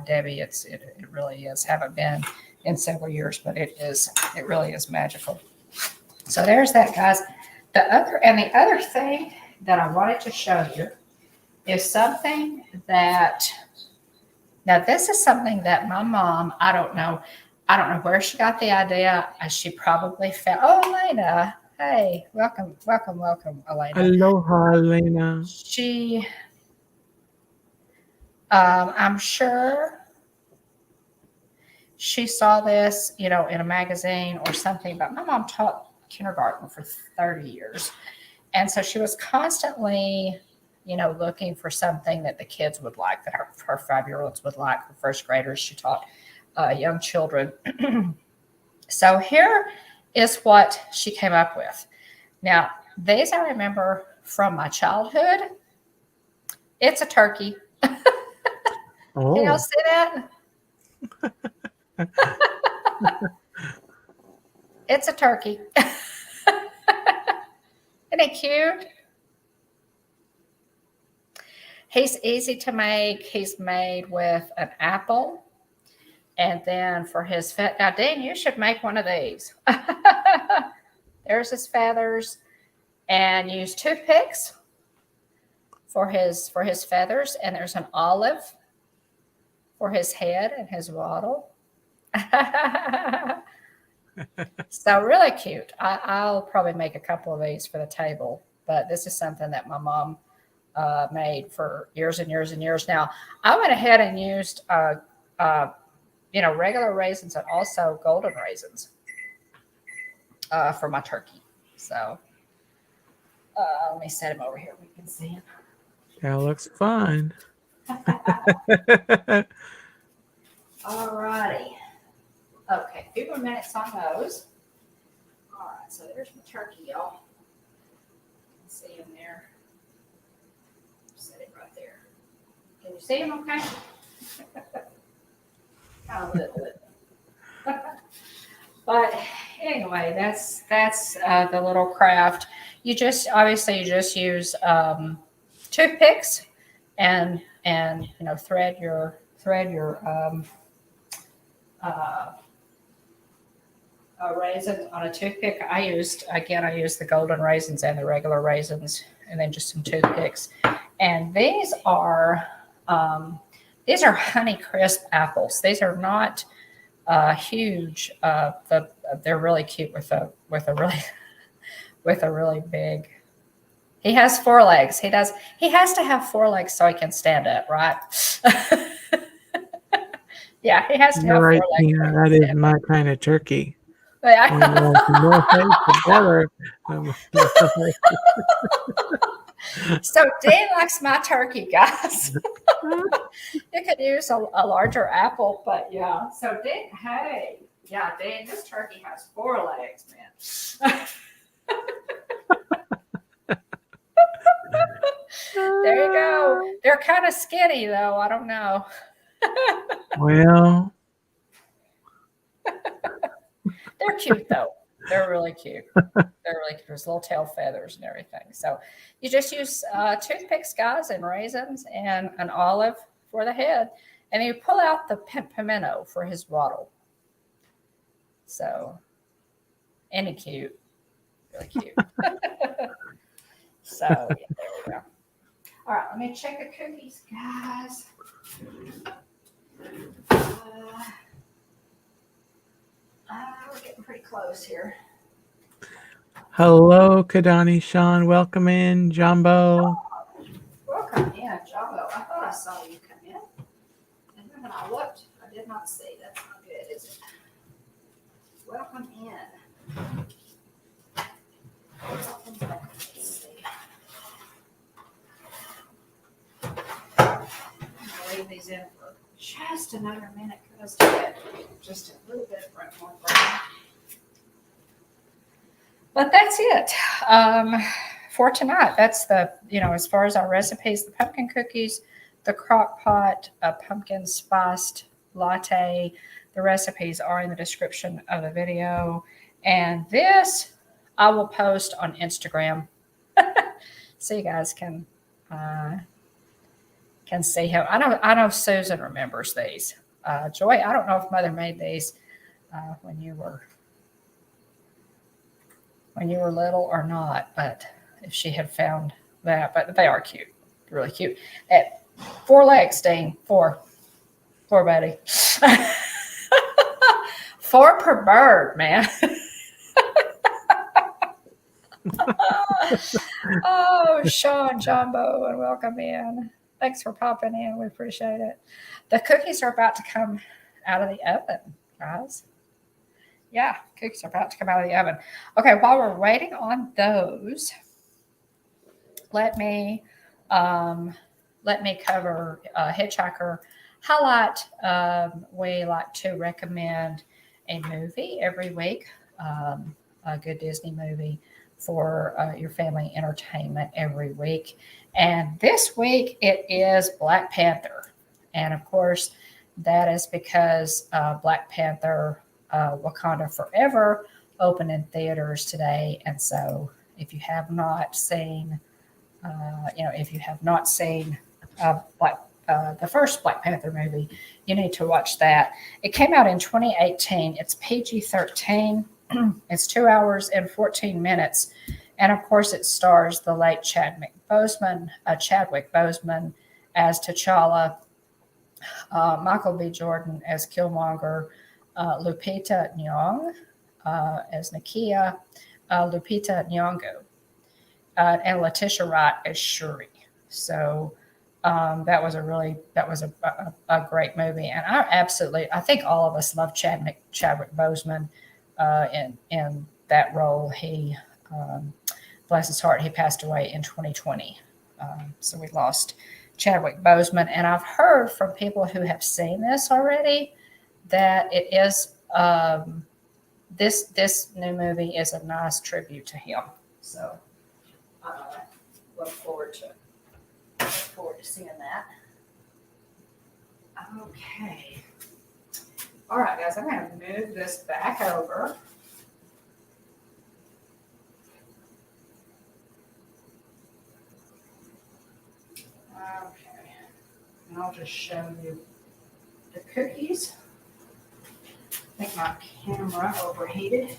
[SPEAKER 1] Debbie, it really is. Haven't been in several years, but it really is magical. So there's that, guys. The other thing that I wanted to show you is something that. Now, this is something that my mom, I don't know where she got the idea. She probably found, Elena. Hey, welcome, Elena.
[SPEAKER 2] Aloha, Elena.
[SPEAKER 1] I'm sure she saw this, in a magazine or something, but my mom taught kindergarten for 30 years. And so she was constantly looking for something that the kids would like, that her 5-year-olds would like, her first graders. She taught young children. So here is what she came up with. Now, these I remember from my childhood. It's a turkey.
[SPEAKER 2] Oh.
[SPEAKER 1] Can y'all see that? It's a turkey. Isn't it cute? He's easy to make. He's made with an apple. And then for his now, Dean, you should make one of these. There's his feathers. And use toothpicks for his feathers. And there's an olive for his head and his wattle. So really cute. I'll probably make a couple of these for the table. But this is something that my mom made for years and years and years. Now, I went ahead and used, regular raisins and also golden raisins for my turkey. So let me set him over here. We can see him.
[SPEAKER 2] That looks fun.
[SPEAKER 1] All righty. Okay, a few more minutes on those. All right, so there's my turkey, y'all. You can see him there. Set it right there. Can you see him okay? Kind of a little bit. But anyway, that's the little craft. You just use toothpicks and thread your raisins on a toothpick. I used the golden raisins and the regular raisins, and then just some toothpicks. And these are Honey Crisp apples. These are not huge. They're really cute with a really big. He has 4 legs. He has to have 4 legs so he can stand up, right? Yeah, he has to have 4 legs.
[SPEAKER 2] Yeah, that is my kind of turkey.
[SPEAKER 1] Yeah. So Dan likes my turkey, guys. You could use a larger apple, but yeah. So Dan, this turkey has 4 legs, man. There you go. They're kind of skinny, though. I don't know.
[SPEAKER 2] Well,
[SPEAKER 1] they're cute, though. They're really cute. There's little tail feathers and everything. So you just use toothpicks, guys, and raisins and an olive for the head. And then you pull out the pimento for his wattle. So, and cute. Really cute. So, yeah, there we go. All right, let me check the cookies, guys. We're getting pretty close here.
[SPEAKER 2] hello, Kadani Sean. Welcome in, Jumbo.
[SPEAKER 1] Welcome in, Jumbo. I thought I saw you come in. I looked. I did not see. That's not good, is it? Welcome in. Welcome back. Let's see. I'm going to leave these in for just another minute because to get just a little bit more brown. But that's it for tonight. That's the, as far as our recipes, the pumpkin cookies, the crock pot, a pumpkin spiced latte. The recipes are in the description of the video. And this I will post on Instagram so you guys can see how. I know Susan remembers these. Joy, I don't know if Mother made these when you were little or not, but if she had found that, but they are cute, really cute. At 4 legs, Dean, 4, buddy. 4 per bird, man. Oh, Sean Jumbo, and welcome in. Thanks for popping in. We appreciate it. The cookies are about to come out of the oven, guys. Yeah, cookies are about to come out of the oven. Okay, while we're waiting on those, let me cover Hitchhiker Highlight. We like to recommend a movie every week, a good Disney movie for your family entertainment every week. And this week it is Black Panther. And of course, that is because Black Panther Wakanda Forever opened in theaters today. And so if you have not seen, the first Black Panther movie, you need to watch that. It came out in 2018. It's PG-13. It's 2 hours and 14 minutes. And of course, it stars the late Chadwick Boseman as T'Challa, Michael B. Jordan as Killmonger, Lupita Nyong as Nakia, Lupita Nyong'o, and Letitia Wright as Shuri. So that was a great movie, and I think all of us love Chadwick Boseman in that role. He, bless his heart, he passed away in 2020. So we lost Chadwick Boseman, and I've heard from people who have seen this already that it is this new movie is a nice tribute to him. So look forward to seeing that. Okay. All right, guys, I'm going to move this back over. Okay. And I'll just show you the cookies. I think my camera overheated.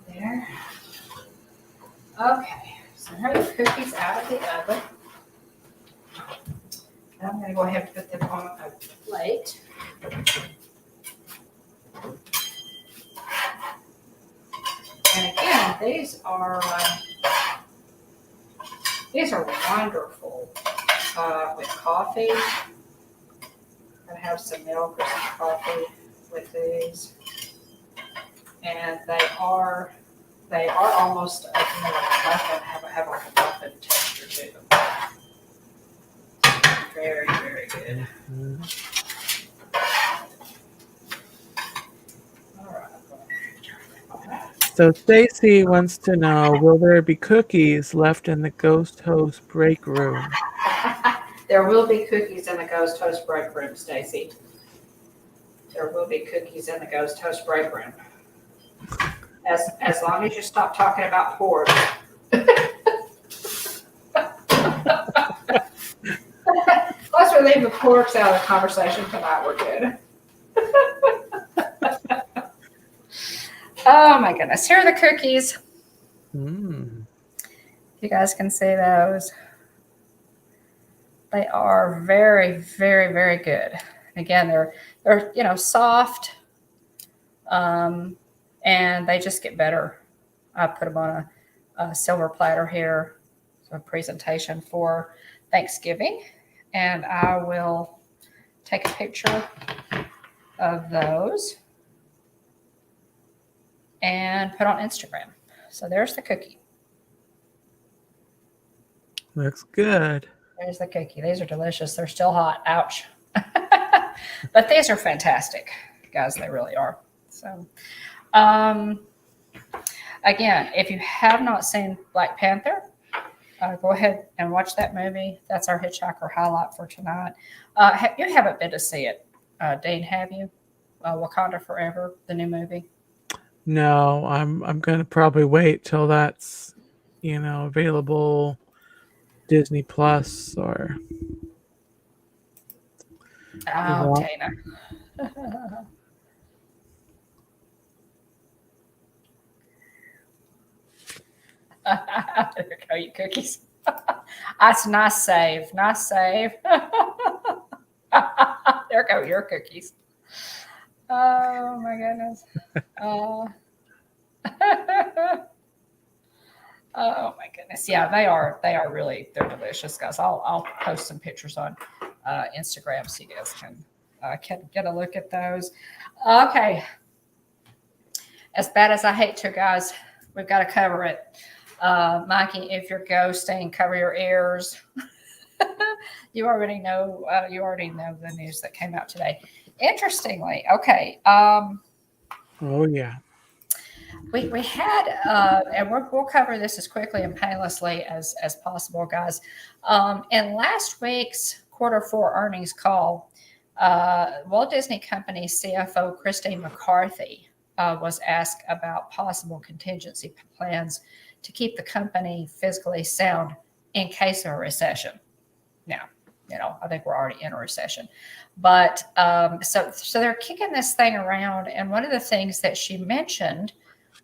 [SPEAKER 1] There. Okay. So here are the cookies out of the oven. And I'm going to go ahead and put them on a plate. And again, these are wonderful with coffee. I'm going to have some milk or some coffee with these. And they are almost like a muffin, have like a muffin texture to them. Very, very good. Mm-hmm. All right.
[SPEAKER 2] So Stacy wants to know, will there be cookies left in the Ghost Host break room?
[SPEAKER 1] There will be cookies in the Ghost Host break room, Stacy. There will be cookies in the Ghost Host break room. As long as you stop talking about pork. Once we leave the porks out of the conversation tonight, we're good. Oh my goodness. Here are the cookies. You guys can see those. They are very, very, very good. Again, they're soft. And they just get better. I put them on a silver platter here. So a presentation for Thanksgiving. And I will take a picture of those and put on Instagram. So there's the cookie.
[SPEAKER 2] Looks good.
[SPEAKER 1] There's the cookie. These are delicious. They're still hot. Ouch. But these are fantastic, guys. They really are. So, again, if you have not seen Black Panther, go ahead and watch that movie. That's our Hitchhiker highlight for tonight. You haven't been to see it, Dean, have you? Wakanda Forever, the new movie.
[SPEAKER 2] No, I'm gonna probably wait till that's available, Disney Plus or.
[SPEAKER 1] Oh, Dana. There go, you cookies. That's a nice save. Nice save. There go your cookies. Oh my goodness. Oh my goodness. Yeah, they're delicious, guys. I'll post some pictures on Instagram so you guys can get a look at those. Okay. As bad as I hate to, guys, we've got to cover it. Mikey, if you're ghosting, cover your ears. You already know the news that came out today. Interestingly, okay.
[SPEAKER 2] Oh yeah.
[SPEAKER 1] We had, and we'll cover this as quickly and painlessly as possible, guys. In last week's Q4 earnings call, Walt Disney Company CFO Christine McCarthy was asked about possible contingency plans to keep the company fiscally sound in case of a recession. Now, I think we're already in a recession, but so they're kicking this thing around. And one of the things that she mentioned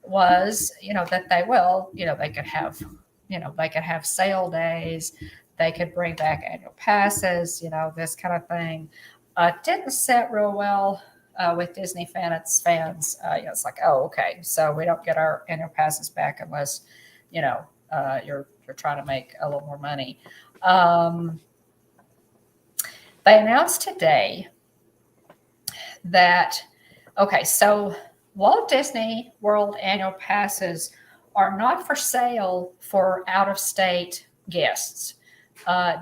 [SPEAKER 1] was, that they could have sale days, they could bring back annual passes, this kind of thing. Didn't set real well with Disney fans. It's like, oh, okay, so we don't get our annual passes back unless, you're trying to make a little more money. They announced today that, okay, so Walt Disney World annual passes are not for sale for out-of-state guests.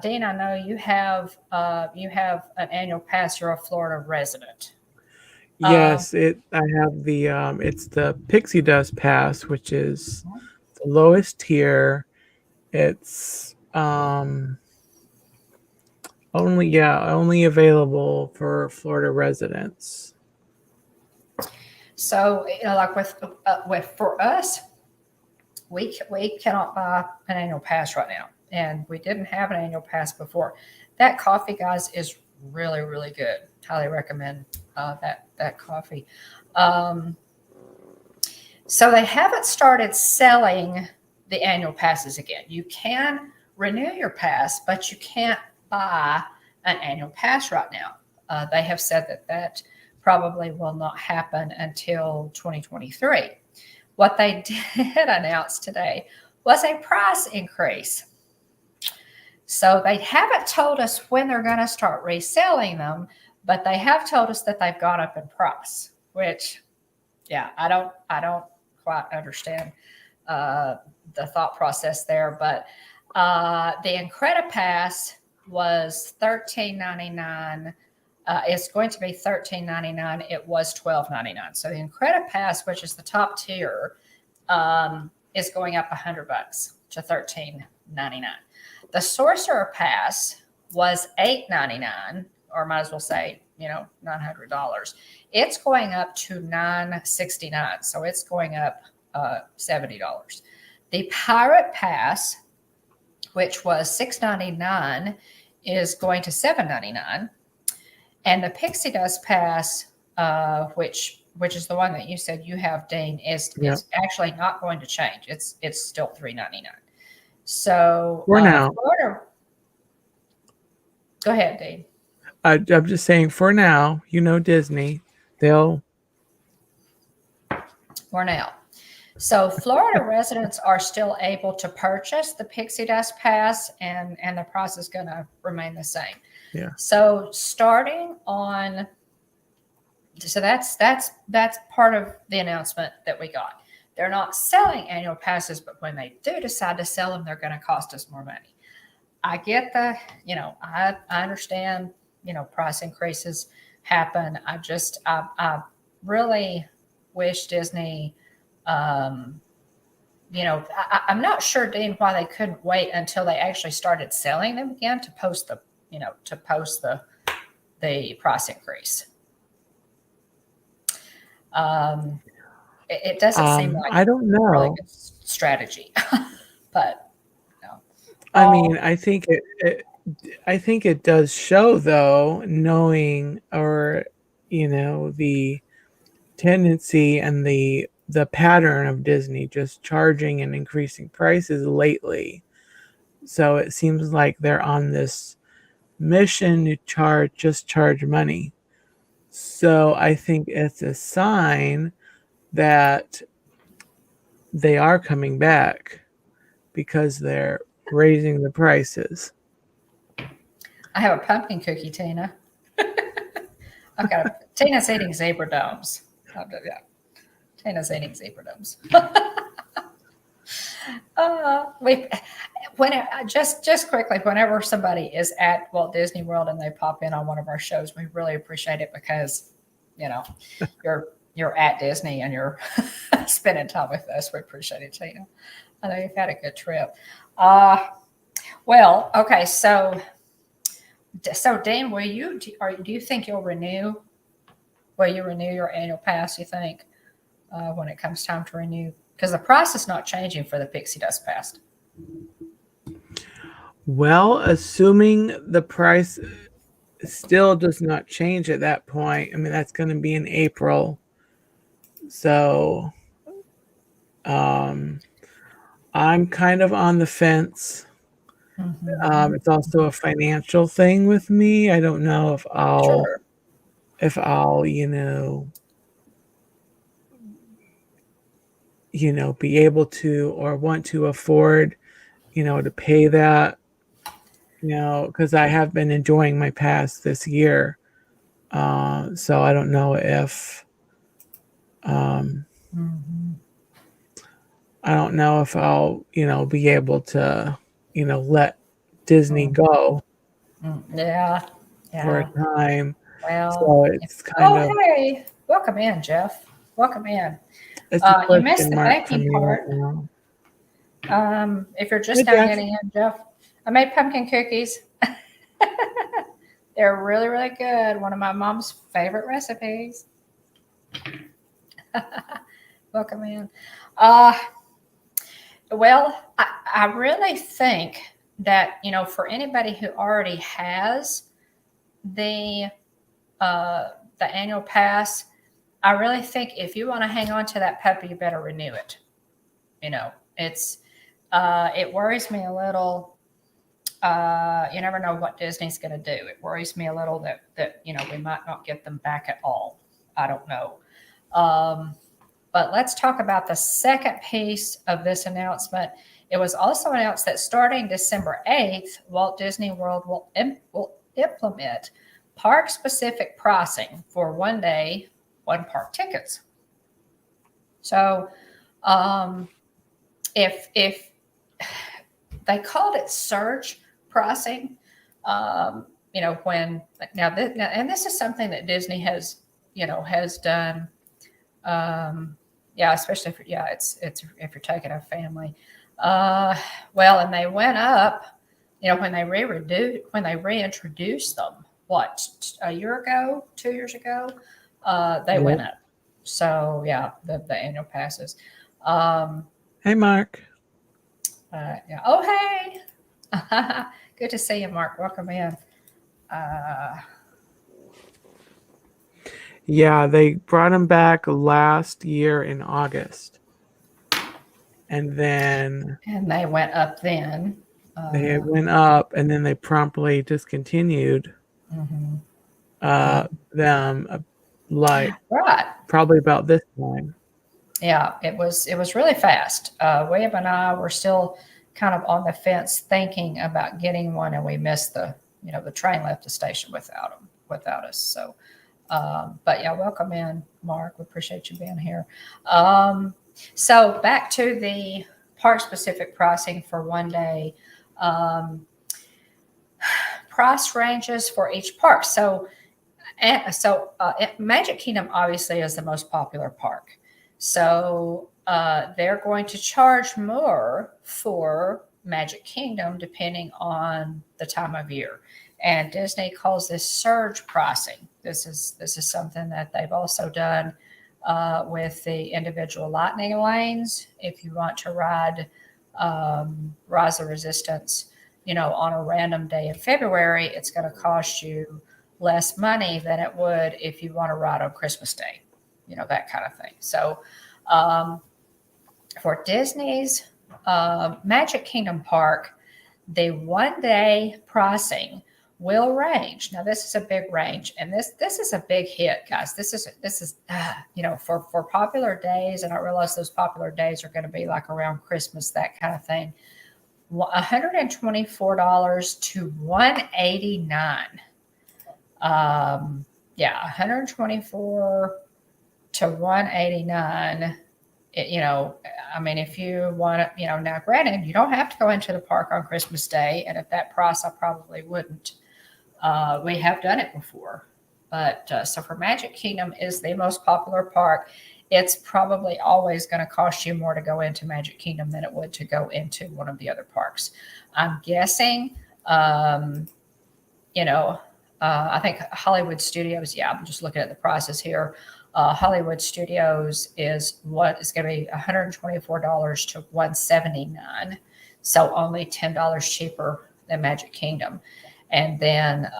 [SPEAKER 1] Dean, I know you have an annual pass. You're a Florida resident.
[SPEAKER 2] Yes, I have the it's the Pixie Dust Pass, which is the lowest tier. It's only available for Florida residents.
[SPEAKER 1] So, like with for us, we cannot buy an annual pass right now, and we didn't have an annual pass before. That coffee, guys, is really, really good. Highly recommend that coffee. So they haven't started selling the annual passes again. You can renew your pass, but you can't buy an annual pass right now. They have said that probably will not happen until 2023. What they did announce today was a price increase. So they haven't told us when they're going to start reselling them, but they have told us that they've gone up in price, which, yeah, I don't quite understand the thought process there. But the Incredipass Pass was $13.99. It's going to be $13.99. It was $12.99. So the Incredipass Pass, which is the top tier, is going up $100 to $13.99. The Sorcerer Pass was $8.99, or might as well say, $900. It's going up to $969, so it's going up $70. The Pirate Pass, which was $6.99, is going to $7.99, and the Pixie Dust Pass, which is the one that you said you have, Dean, is actually not going to change. It's still $3.99. So
[SPEAKER 2] for now,
[SPEAKER 1] Florida, go ahead, Dean.
[SPEAKER 2] I'm just saying, for now, Disney, they'll.
[SPEAKER 1] For now. So Florida residents are still able to purchase the Pixie Dust Pass, and the price is going to remain the same.
[SPEAKER 2] Yeah.
[SPEAKER 1] So starting on, so that's part of the announcement that we got. They're not selling annual passes, but when they do decide to sell them, they're going to cost us more money. I get the, I understand, price increases happen. I really wish Disney, I'm not sure, Dean, why they couldn't wait until they actually started selling them again to post the price increase. It doesn't seem like
[SPEAKER 2] I don't know.
[SPEAKER 1] a really good strategy, but
[SPEAKER 2] I mean, I think it does show, though, knowing, or the tendency and the pattern of Disney just charging and increasing prices lately. So it seems like they're on this mission to charge money. So I think it's a sign that they are coming back because they're raising the prices.
[SPEAKER 1] I have a pumpkin cookie, Tina. Tina's eating zebra domes. Yeah. Tina's eating zebra domes. Just quickly, whenever somebody is at Walt Disney World and they pop in on one of our shows, we really appreciate it because, you're at Disney and you're spending time with us. We appreciate it, Tina. I know you've had a good trip. Well, okay, so Dan, do you think you'll renew? Will you renew your annual pass? You think when it comes time to renew? Because the price is not changing for the Pixie Dust Pass.
[SPEAKER 2] Well, assuming the price still does not change at that point, I mean, that's going to be in April. So I'm kind of on the fence.
[SPEAKER 1] Mm-hmm.
[SPEAKER 2] It's also a financial thing with me. I don't know if I'll be able to or want to afford, to pay that, because I have been enjoying my pass this year. So I don't know if, I don't know if I'll, be able to, let Disney go
[SPEAKER 1] Yeah.
[SPEAKER 2] for a time.
[SPEAKER 1] Well,
[SPEAKER 2] So it's kind of.
[SPEAKER 1] Hey, welcome in, Jeff. Welcome in.
[SPEAKER 2] It's a
[SPEAKER 1] You missed
[SPEAKER 2] question
[SPEAKER 1] the
[SPEAKER 2] mark for
[SPEAKER 1] baking
[SPEAKER 2] me
[SPEAKER 1] part.
[SPEAKER 2] right now.
[SPEAKER 1] If you're just
[SPEAKER 2] Hey,
[SPEAKER 1] now
[SPEAKER 2] Jeff.
[SPEAKER 1] getting in, Jeff, I made pumpkin cookies. They're really, really good. One of my mom's favorite recipes. Welcome in. Well, I really think that, for anybody who already has the annual pass, I really think if you want to hang on to that puppy, you better renew it. It worries me a little. You never know what Disney's going to do. It worries me a little that we might not get them back at all. I don't know. But let's talk about the second piece of this announcement. It was also announced that starting December 8th, Walt Disney World will implement park-specific pricing for one-day, one-park tickets. So if they called it surge pricing, and this is something that Disney has done. Especially if you're taking a family. And they went up, when they reintroduced them, a year ago, 2 years ago, they went up. So the annual passes.
[SPEAKER 2] Hey, Mark.
[SPEAKER 1] Oh, hey. Good to see you, Mark. Welcome in.
[SPEAKER 2] Yeah, they brought him back last year in August. And then
[SPEAKER 1] they went up then.
[SPEAKER 2] They went up and then they promptly discontinued them probably about this time.
[SPEAKER 1] Yeah, it was really fast. William and I were still kind of on the fence thinking about getting one, and we missed the the train left the station without us. So, but yeah, welcome in, Mark. We appreciate you being here. So back to the park specific pricing for one day. Price ranges for each park. So Magic Kingdom obviously is the most popular park. So they're going to charge more for Magic Kingdom depending on the time of year. And Disney calls this surge pricing. This is something that they've also done with the individual lightning lanes. If you want to ride Rise of Resistance, on a random day in February, it's going to cost you less money than it would if you want to ride on Christmas Day, that kind of thing. So for Disney's Magic Kingdom Park, the one day pricing will range. Now this is a big range, and this is a big hit, guys. This is for popular days, and I realize those popular days are going to be like around Christmas, that kind of thing. $124 to $189. $124 to $189. If you want to, now granted, you don't have to go into the park on Christmas Day, and at that price, I probably wouldn't. We have done it before, but so for Magic Kingdom is the most popular park. It's probably always going to cost you more to go into Magic Kingdom than it would to go into one of the other parks. I'm guessing, I think Hollywood Studios, I'm just looking at the prices here. Hollywood Studios is going to be $124 to $179, so only $10 cheaper than Magic Kingdom. And then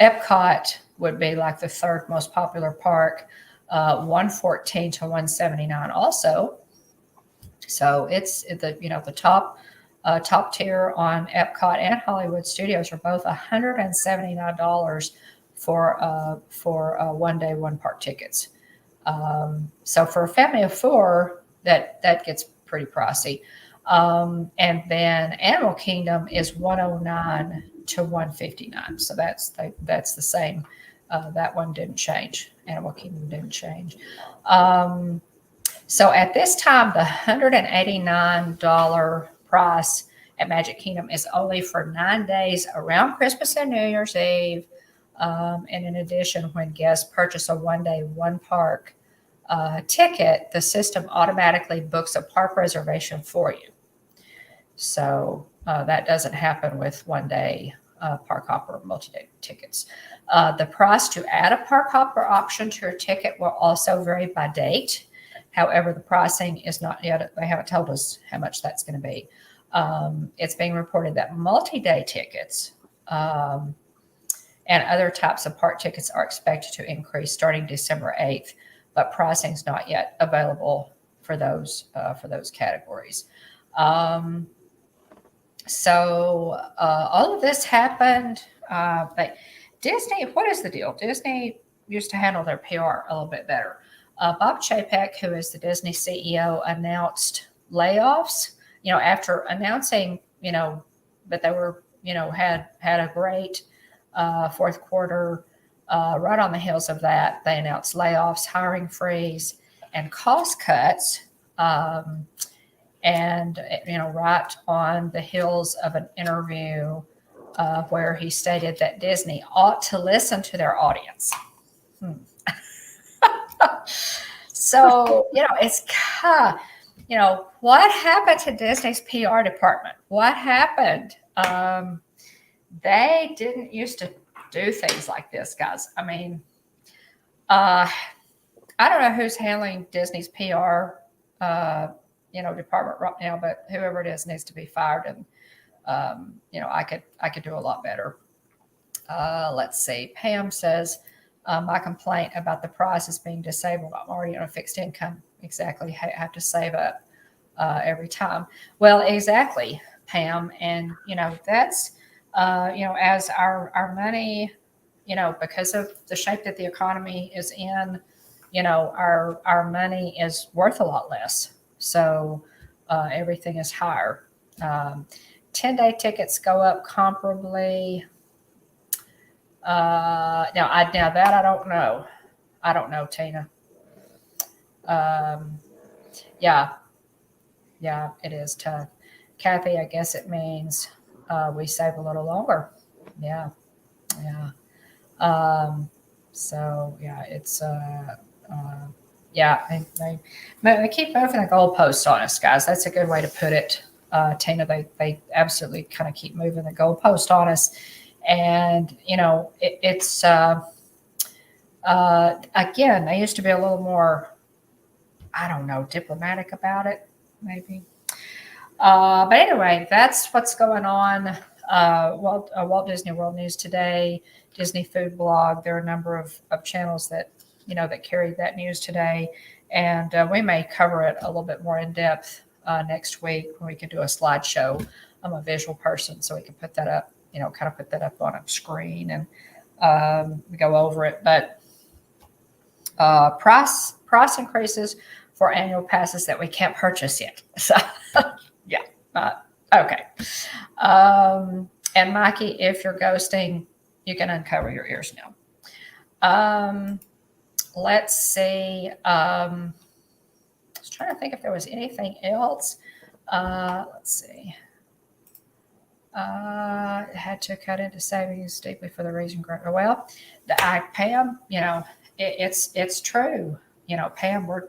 [SPEAKER 1] Epcot would be like the third most popular park, $114 to $179 also. So it's the top tier on Epcot and Hollywood Studios are both $179 for one day, one park tickets. So for a family of four, that gets pretty pricey. And then Animal Kingdom is $109 to $159. So that's the same. That one didn't change. Animal Kingdom didn't change. So at this time, the $189 price at Magic Kingdom is only for 9 days around Christmas and New Year's Eve. And in addition, when guests purchase a one-day, one-park ticket, the system automatically books a park reservation for you. So that doesn't happen with one-day park hopper multi-day tickets. The price to add a park hopper option to your ticket will also vary by date. However, the pricing is not yet, they haven't told us how much that's going to be. It's being reported that multi-day tickets and other types of park tickets are expected to increase starting December 8th, but pricing is not yet available for those categories. So all of this happened. But Disney, what is the deal? Disney used to handle their PR a little bit better. Bob Chapek, who is the Disney CEO, announced layoffs, after announcing, that they were, had a great fourth quarter. Right on the heels of that, they announced layoffs, hiring freeze, and cost cuts. And, right on the heels of an interview where he stated that Disney ought to listen to their audience. So, it's what happened to Disney's PR department? What happened? They didn't used to do things like this, guys. I mean, I don't know who's handling Disney's PR, department right now, but whoever it is needs to be fired. And, I could do a lot better. Let's see. Pam says, my complaint about the prices being disabled. I'm already on a fixed income. Exactly. I have to save up every time. Well, exactly, Pam. And, that's, as our money, because of the shape that the economy is in, our money is worth a lot less. So everything is higher. 10-day tickets go up comparably. Now that I don't know. I don't know, Tina. Um, yeah, yeah, it is tough. Kathy, I guess it means we save a little longer. Yeah, yeah. Um, so yeah, it's yeah, they keep moving the goalposts on us, guys. That's a good way to put it, Tina. They absolutely kind of keep moving the goalpost on us, and it's again, they used to be a little more, I don't know, diplomatic about it, maybe. But anyway, that's what's going on. Walt Disney World News Today, Disney Food Blog. There are a number of channels that that carried that news today, and we may cover it a little bit more in depth next week when we can do a slideshow. I'm a visual person, so we can put that up, kind of put that up on a screen and go over it. But price increases for annual passes that we can't purchase yet. So yeah, okay. And Mikey, if you're ghosting, you can uncover your ears now. Let's see. I was trying to think if there was anything else. Let's see. Had to cut into savings deeply for the reason. Well, Pam, it's true. Pam, we're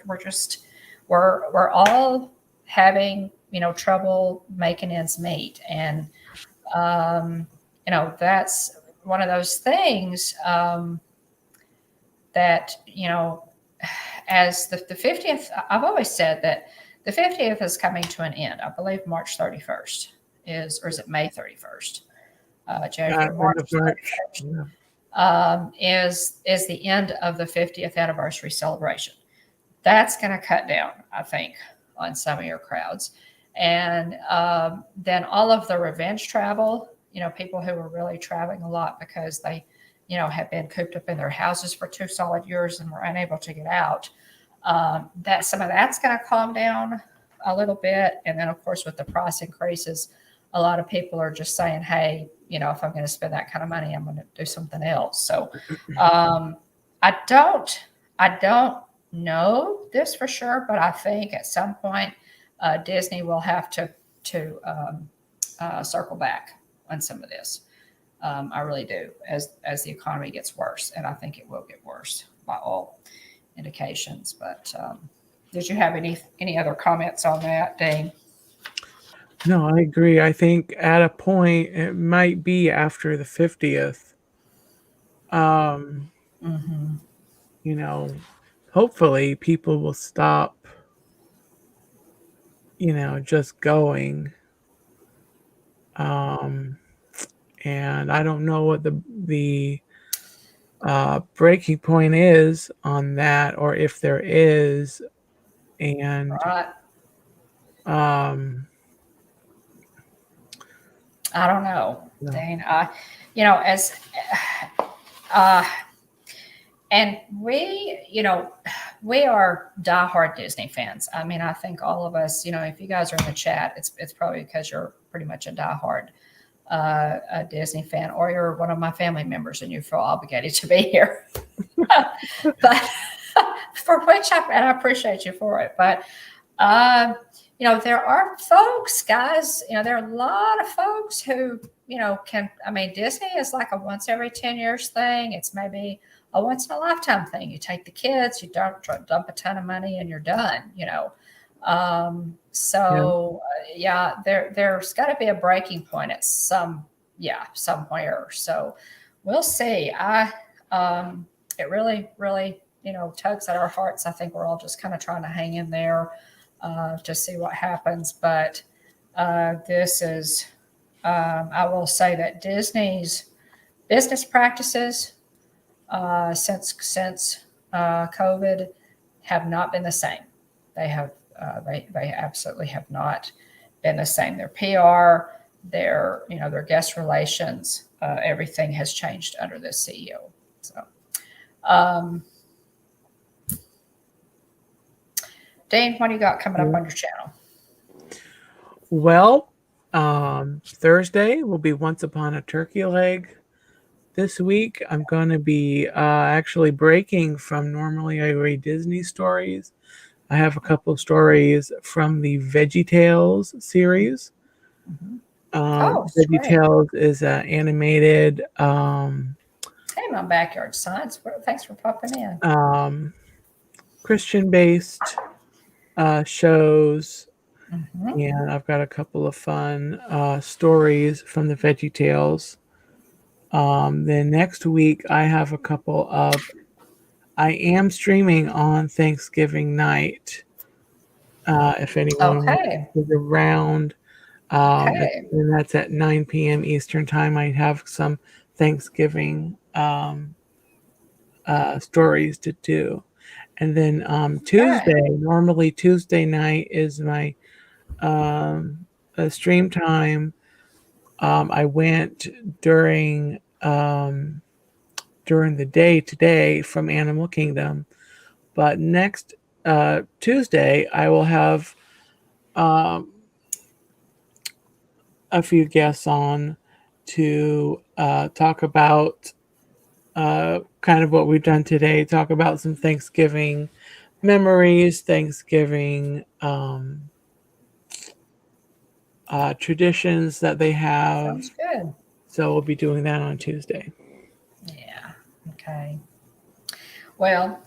[SPEAKER 1] all having trouble making ends meet, and that's one of those things that as the 50th, I've always said that the 50th is coming to an end. I believe March 31st or is it May 31st? January, March 31st. Is the end of the 50th anniversary celebration. That's going to cut down, I think, on some of your crowds. And then all of the revenge travel, people who are really traveling a lot because they, have been cooped up in their houses for 2 solid years and were unable to get out. That some of that's going to calm down a little bit. And then, of course, with the price increases, a lot of people are just saying, hey, if I'm going to spend that kind of money, I'm going to do something else. So I don't know this for sure, but I think at some point Disney will have to circle back on some of this. I really do, as the economy gets worse, and I think it will get worse by all indications. But did you have any other comments on that, Dean?
[SPEAKER 2] No, I agree. I think at a point it might be after the 50th. Hopefully people will stop, just going. And I don't know what the breaking point is on that, or if there is. And
[SPEAKER 1] Right. I don't know,
[SPEAKER 2] No.
[SPEAKER 1] Dane. And we are diehard Disney fans. I mean, I think all of us, if you guys are in the chat, it's probably because you're pretty much a diehard a Disney fan, or you're one of my family members and you feel obligated to be here. But for which I appreciate you for it. But there are folks, guys. There are a lot of folks who Disney is like a once every 10 years thing. It's maybe a once in a lifetime thing. You take the kids, you dump a ton of money, and you're done. There's got to be a breaking point at somewhere. So we'll see. It really, really, tugs at our hearts. I think we're all just kind of trying to hang in there to see what happens. But this is, I will say that Disney's business practices since COVID have not been the same. They have. They absolutely have not been the same. Their PR, their guest relations, everything has changed under this CEO. So, Dean, what do you got coming up on your channel?
[SPEAKER 2] Well, Thursday will be Once Upon a Turkey Leg. This week, I'm going to be actually breaking from normally I read Disney stories. I have a couple of stories from the Veggie Tales series.
[SPEAKER 1] Mm-hmm. Oh,
[SPEAKER 2] Veggie
[SPEAKER 1] sweet.
[SPEAKER 2] Tales is an animated
[SPEAKER 1] Hey, my backyard science. Thanks for popping in.
[SPEAKER 2] Christian-based shows,
[SPEAKER 1] Mm-hmm.
[SPEAKER 2] and I've got a couple of fun stories from the Veggie Tales. Then next week, I have a couple of. I am streaming on Thanksgiving night. If anyone
[SPEAKER 1] Okay.
[SPEAKER 2] is around,
[SPEAKER 1] Okay.
[SPEAKER 2] and that's at 9 p.m. Eastern time. I have some Thanksgiving stories to do. And then
[SPEAKER 1] Okay.
[SPEAKER 2] Tuesday, normally Tuesday night is my stream time. I went during the day today from Animal Kingdom, but next Tuesday I will have um, a few guests on to talk about kind of what we've done today. Talk about some Thanksgiving memories, Thanksgiving traditions that they have.
[SPEAKER 1] Sounds good.
[SPEAKER 2] So we'll be doing that on Tuesday.
[SPEAKER 1] Yeah. Okay. Well,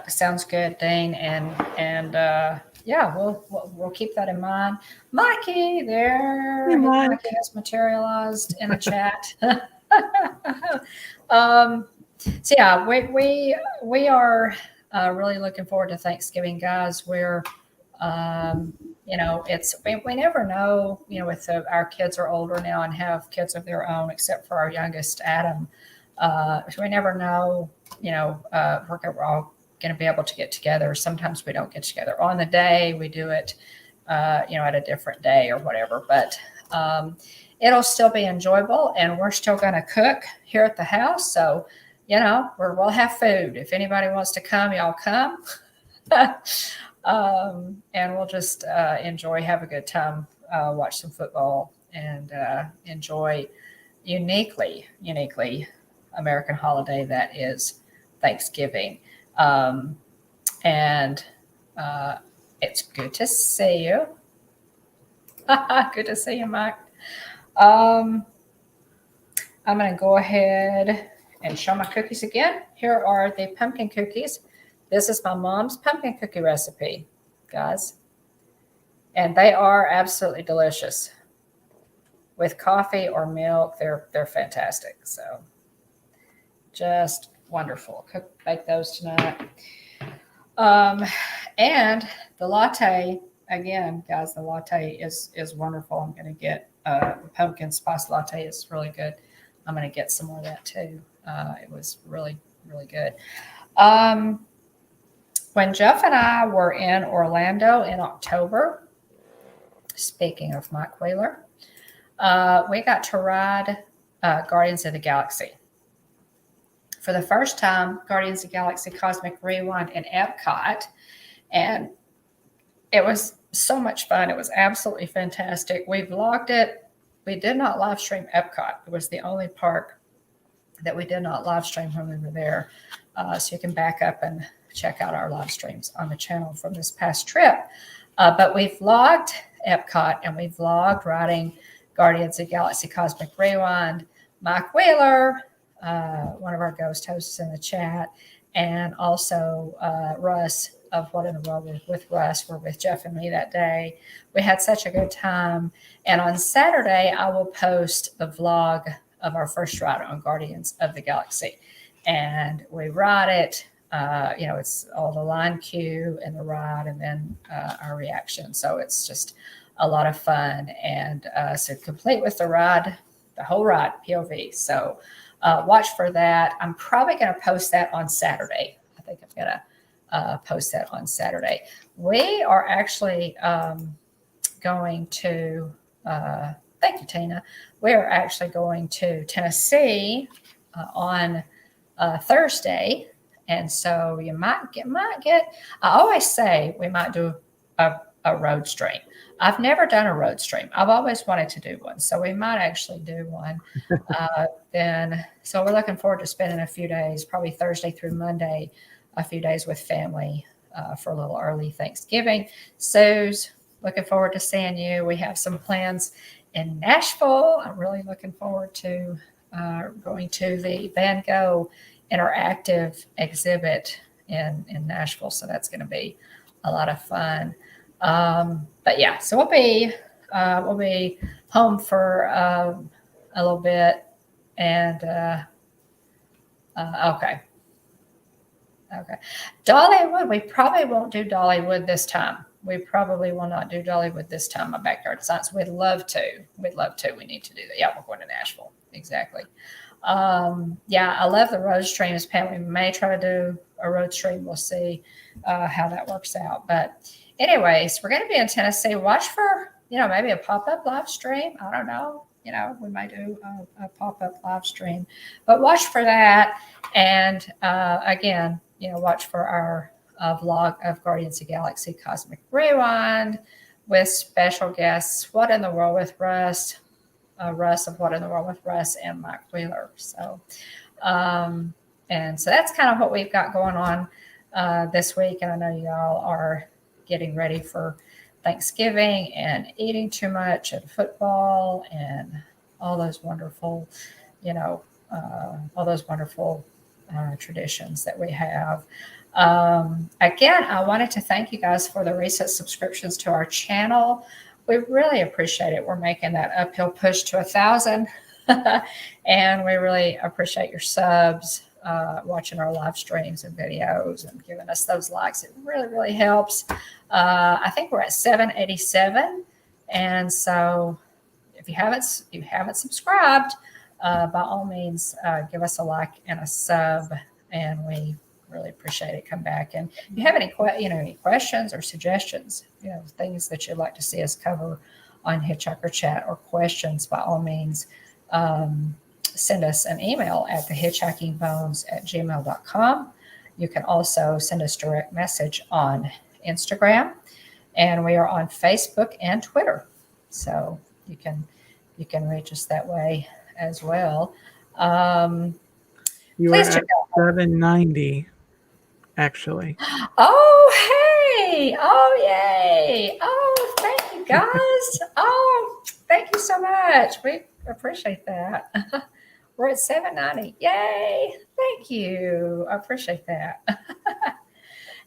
[SPEAKER 1] sounds good, Dane, and yeah, we'll keep that in mind. Mikey,
[SPEAKER 2] Hey,
[SPEAKER 1] there, Mikey
[SPEAKER 2] Mike.
[SPEAKER 1] has materialized in the chat. um, so yeah, we are really looking forward to Thanksgiving, guys. We're we never know. With our kids are older now and have kids of their own, except for our youngest, Adam. So we never know. We're all going to be able to get together. Sometimes we don't get together on the day. We do it, at a different day or whatever. But it'll still be enjoyable, and we're still going to cook here at the house. So, we'll have food. If anybody wants to come, y'all come. And we'll just enjoy, have a good time, watch some football, and enjoy uniquely American holiday that is Thanksgiving. And it's good to see you. Good to see you, Mike. I'm going to go ahead and show my cookies again. Here are the pumpkin cookies. This is my mom's pumpkin cookie recipe, guys. And they are absolutely delicious. With coffee or milk, they're fantastic. So just wonderful. Bake those tonight. And the latte, again, guys, the latte is wonderful. I'm going to get the pumpkin spice latte is really good. I'm going to get some more of that too. It was really, really good. When Jeff and I were in Orlando in October, speaking of Mike Wheeler, we got to ride Guardians of the Galaxy. For the first time, Guardians of the Galaxy Cosmic Rewind in Epcot. And it was so much fun. It was absolutely fantastic. We vlogged it. We did not live stream Epcot. It was the only park that we did not live stream when we were there. So you can back up and check out our live streams on the channel from this past trip. But we vlogged Epcot, and we vlogged riding Guardians of the Galaxy Cosmic Rewind. Mike Wheeler, one of our ghost hosts in the chat, and also Russ of What in the World with Russ. We're with Jeff and me that day. We had such a good time. And on Saturday, I will post the vlog of our first ride on Guardians of the Galaxy. And we ride it. It's all the line queue and the ride, and then our reaction. So it's just a lot of fun. And so complete with the ride, the whole ride, POV. So watch for that. I'm probably going to post that on Saturday. I think I'm going to post that on Saturday. We are actually going to, thank you, Tina. We are actually going to Tennessee on Thursday. And so you might get, I always say we might do a a road stream. I've never done a road stream. I've always wanted to do one, so we might actually do one. So we're looking forward to spending a few days, probably Thursday through Monday, a few days with family for a little early Thanksgiving. Sue's looking forward to seeing you. We have some plans in Nashville. I'm really looking forward to going to the Van Gogh interactive exhibit in Nashville. So that's going to be a lot of fun. But yeah, so we'll be home for a little bit, and okay. Dollywood, we probably won't do Dollywood this time. We probably will not do Dollywood this time. My backyard science. We'd love to. We need to do that. Yeah, we're going to Nashville. Exactly. Yeah, I love the road streams, Pam. We may try to do a road stream. We'll see how that works out. But anyways, we're going to be in Tennessee. Watch for, maybe a pop-up live stream. I don't know. We might do a pop-up live stream. But watch for that. And again, watch for our vlog of Guardians of the Galaxy Cosmic Rewind with special guests, What in the World with Russ, of What in the World with Russ and Mike Wheeler. So, and so that's kind of what we've got going on this week. And I know y'all are getting ready for Thanksgiving and eating too much and football and all those wonderful, traditions that we have. Again, I wanted to thank you guys for the recent subscriptions to our channel. We really appreciate it. We're making that uphill push to 1,000, and we really appreciate your subs, watching our live streams and videos and giving us those likes. It really, really helps. I think we're at 787, and so if you haven't subscribed, by all means, give us a like and a sub, and we really appreciate it. Come back, and if you have any questions or suggestions, things that you'd like to see us cover on Hitchhiker Chat, or questions, by all means, send us an email at thehitchhikingbones@gmail.com. You can also send us direct message on Instagram, and we are on Facebook and Twitter, so you can reach us that way as well.
[SPEAKER 2] You are at 790, actually.
[SPEAKER 1] Oh, hey! Oh, yay! Oh, thank you, guys. Oh, thank you so much. We appreciate that. We're at 790. Yay! Thank you. I appreciate that.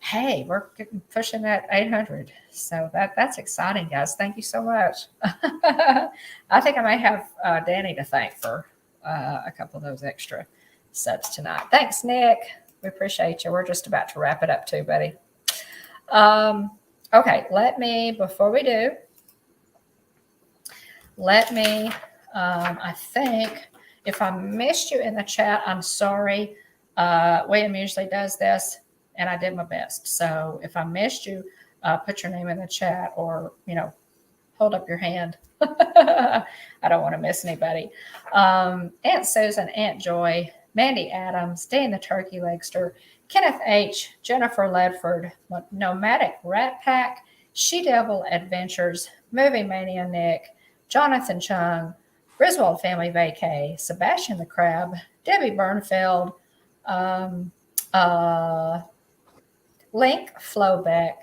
[SPEAKER 1] Hey, we're pushing that 800. So that's exciting, guys. Thank you so much. I think I may have Danny to thank for a couple of those extra subs tonight. Thanks, Nick. We appreciate you. We're just about to wrap it up too, buddy. Okay, before we do, I think if I missed you in the chat, I'm sorry. William usually does this, and I did my best. So if I missed you, put your name in the chat, or, hold up your hand. I don't want to miss anybody. Aunt Susan, Aunt Joy, Mandy Adams, Dean the Turkey Legster, Kenneth H., Jennifer Ledford, Nomadic Rat Pack, She Devil Adventures, Movie Mania Nick, Jonathan Chung, Griswold Family Vacay, Sebastian the Crab, Debbie Burnfeld, Link Flowbeck,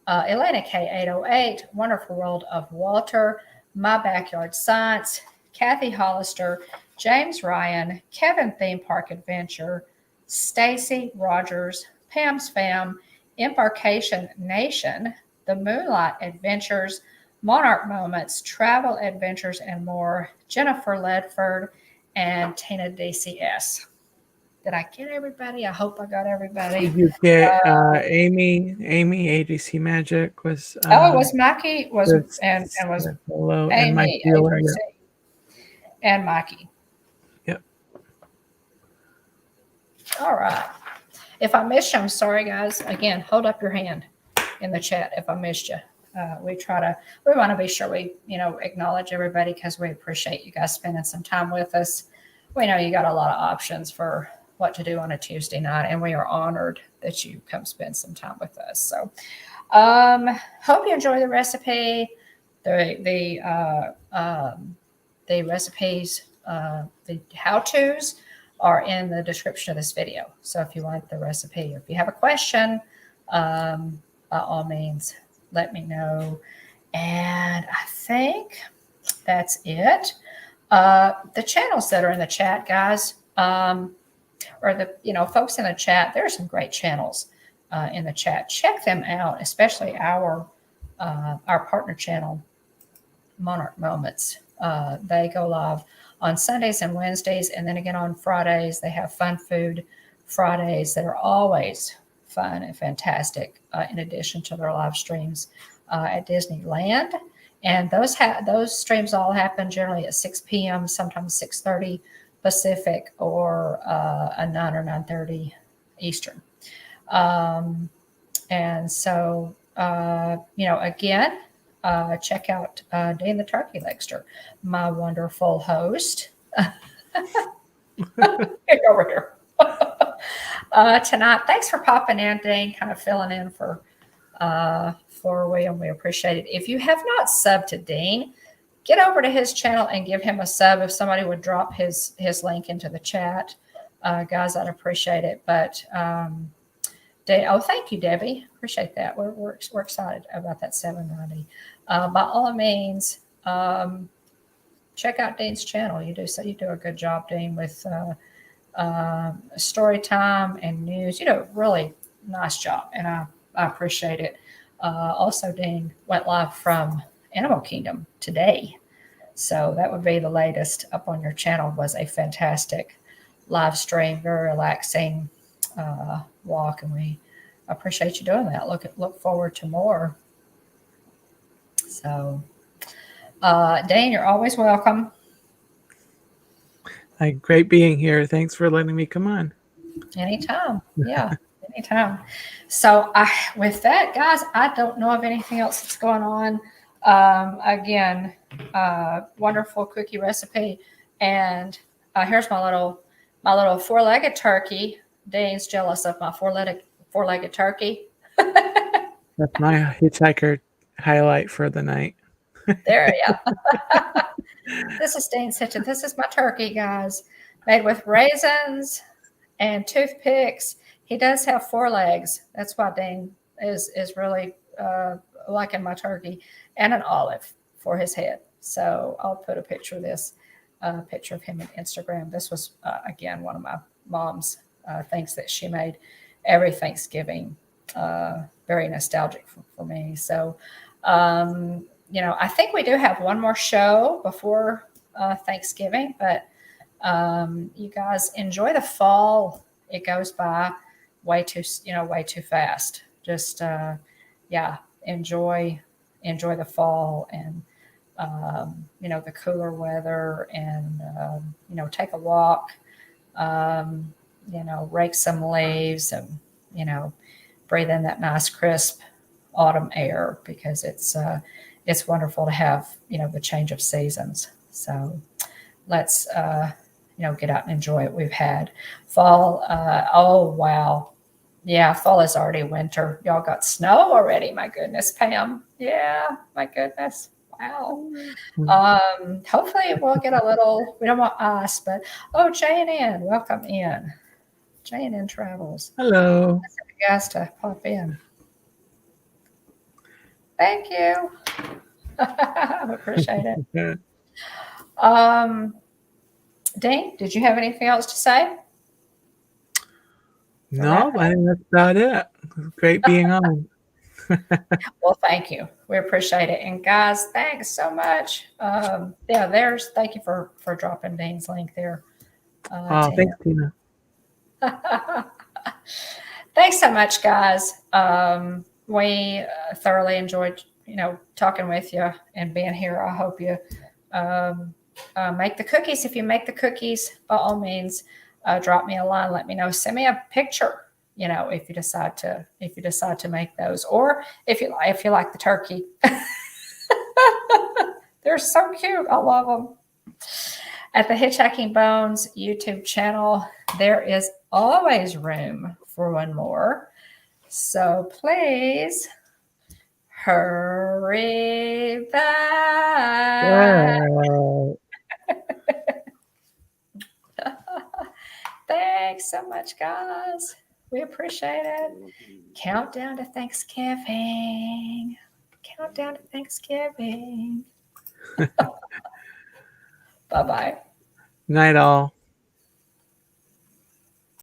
[SPEAKER 1] Elena K808, Wonderful World of Walter, My Backyard Science, Kathy Hollister, James Ryan, Kevin Theme Park Adventure, Stacy Rogers, Pam's Fam, Embarkation Nation, The Moonlight Adventures, Monarch Moments, Travel Adventures, and more, Jennifer Ledford, and Tina DCS. Did I get everybody? I hope I got everybody.
[SPEAKER 2] Did you get Amy? ADC Magic was.
[SPEAKER 1] It was Mikey. Was
[SPEAKER 2] hello,
[SPEAKER 1] Amy,
[SPEAKER 2] and Mike
[SPEAKER 1] and Mikey.
[SPEAKER 2] Yep.
[SPEAKER 1] All right. If I missed you, I'm sorry, guys. Again, hold up your hand in the chat if I missed you. We want to be sure we, acknowledge everybody, because we appreciate you guys spending some time with us. We know you got a lot of options for what to do on a Tuesday night, and we are honored that you come spend some time with us. So, hope you enjoy the recipe. The recipes, the how-tos are in the description of this video. So if you like the recipe, or if you have a question, by all means, let me know. And I think that's it. The channels that are in the chat, guys, or the folks in the chat, there are some great channels in the chat. Check them out, especially our partner channel, Monarch Moments. They go live on Sundays and Wednesdays, and then again on Fridays. They have Fun Food Fridays that are always fun and fantastic, in addition to their live streams at Disneyland. And those streams all happen generally at 6 p.m., sometimes 6:30 Pacific, or 9 or 9:30 Eastern. And so, again, check out Dean the Turkey Legster, my wonderful host. Get over here. Tonight. Thanks for popping in, Dean, kind of filling in for William. We appreciate it. If you have not subbed to Dean, get over to his channel and give him a sub. If somebody would drop his link into the chat, guys, I'd appreciate it. But thank you, Debbie. Appreciate that. We're excited about that 790. By all means, check out Dean's channel. You do a good job, Dean, with story time and news. You do a really nice job, and I appreciate it. Also, Dean went live from Animal Kingdom today, so that would be the latest up on your channel. Was a fantastic live stream, very relaxing walk, and we appreciate you doing that. Look forward to more. So, Dane, you're always welcome.
[SPEAKER 2] Great being here. Thanks for letting me come on.
[SPEAKER 1] Anytime. Yeah, anytime. So, with that, guys, I don't know of anything else that's going on. Again, wonderful cookie recipe, and here's my little four-legged turkey. Dane's jealous of my four-legged turkey.
[SPEAKER 2] That's my hitchhiker highlight for the night.
[SPEAKER 1] There you go. This is Dane's kitchen. This is my turkey, guys, made with raisins and toothpicks. He does have 4 legs. That's why Dane is really liking my turkey, and an olive for his head. So I'll put a picture of this, picture of him on Instagram. This was, again, one of my mom's things that she made every Thanksgiving. Very nostalgic for me. So, I think we do have one more show before Thanksgiving, but you guys enjoy the fall. It goes by way too fast. Just, enjoy the fall, and, the cooler weather, and, take a walk, rake some leaves, and, breathe in that nice crisp autumn air, because it's wonderful to have, the change of seasons. So let's, get out and enjoy it. We've had fall. Oh, wow. Yeah, fall is already winter. Y'all got snow already. My goodness, Pam. Yeah, my goodness. Wow. Hopefully we'll get a little, we don't want ice, but, J&N, welcome in. J&N Travels.
[SPEAKER 2] Hello.
[SPEAKER 1] That's a guys to pop in. Thank you. I appreciate it. Dean, did you have anything else to say?
[SPEAKER 2] No, I think that's about it. Great being on.
[SPEAKER 1] Well, thank you. We appreciate it. And guys, thanks so much. Thank you for dropping Dean's link there.
[SPEAKER 2] Tina. Thanks, Tina.
[SPEAKER 1] Thanks so much, guys. We thoroughly enjoyed, talking with you and being here. I hope you make the cookies. If you make the cookies, by all means, drop me a line. Let me know. Send me a picture. If you decide to make those, or if you like the turkey. They're so cute. I love them. At the Hitchhiking Bones YouTube channel, there is always room for one more. So please hurry back.
[SPEAKER 2] Wow.
[SPEAKER 1] Thanks so much, guys. We appreciate it. Countdown to Thanksgiving. Countdown to Thanksgiving. Bye-bye.
[SPEAKER 2] Night all.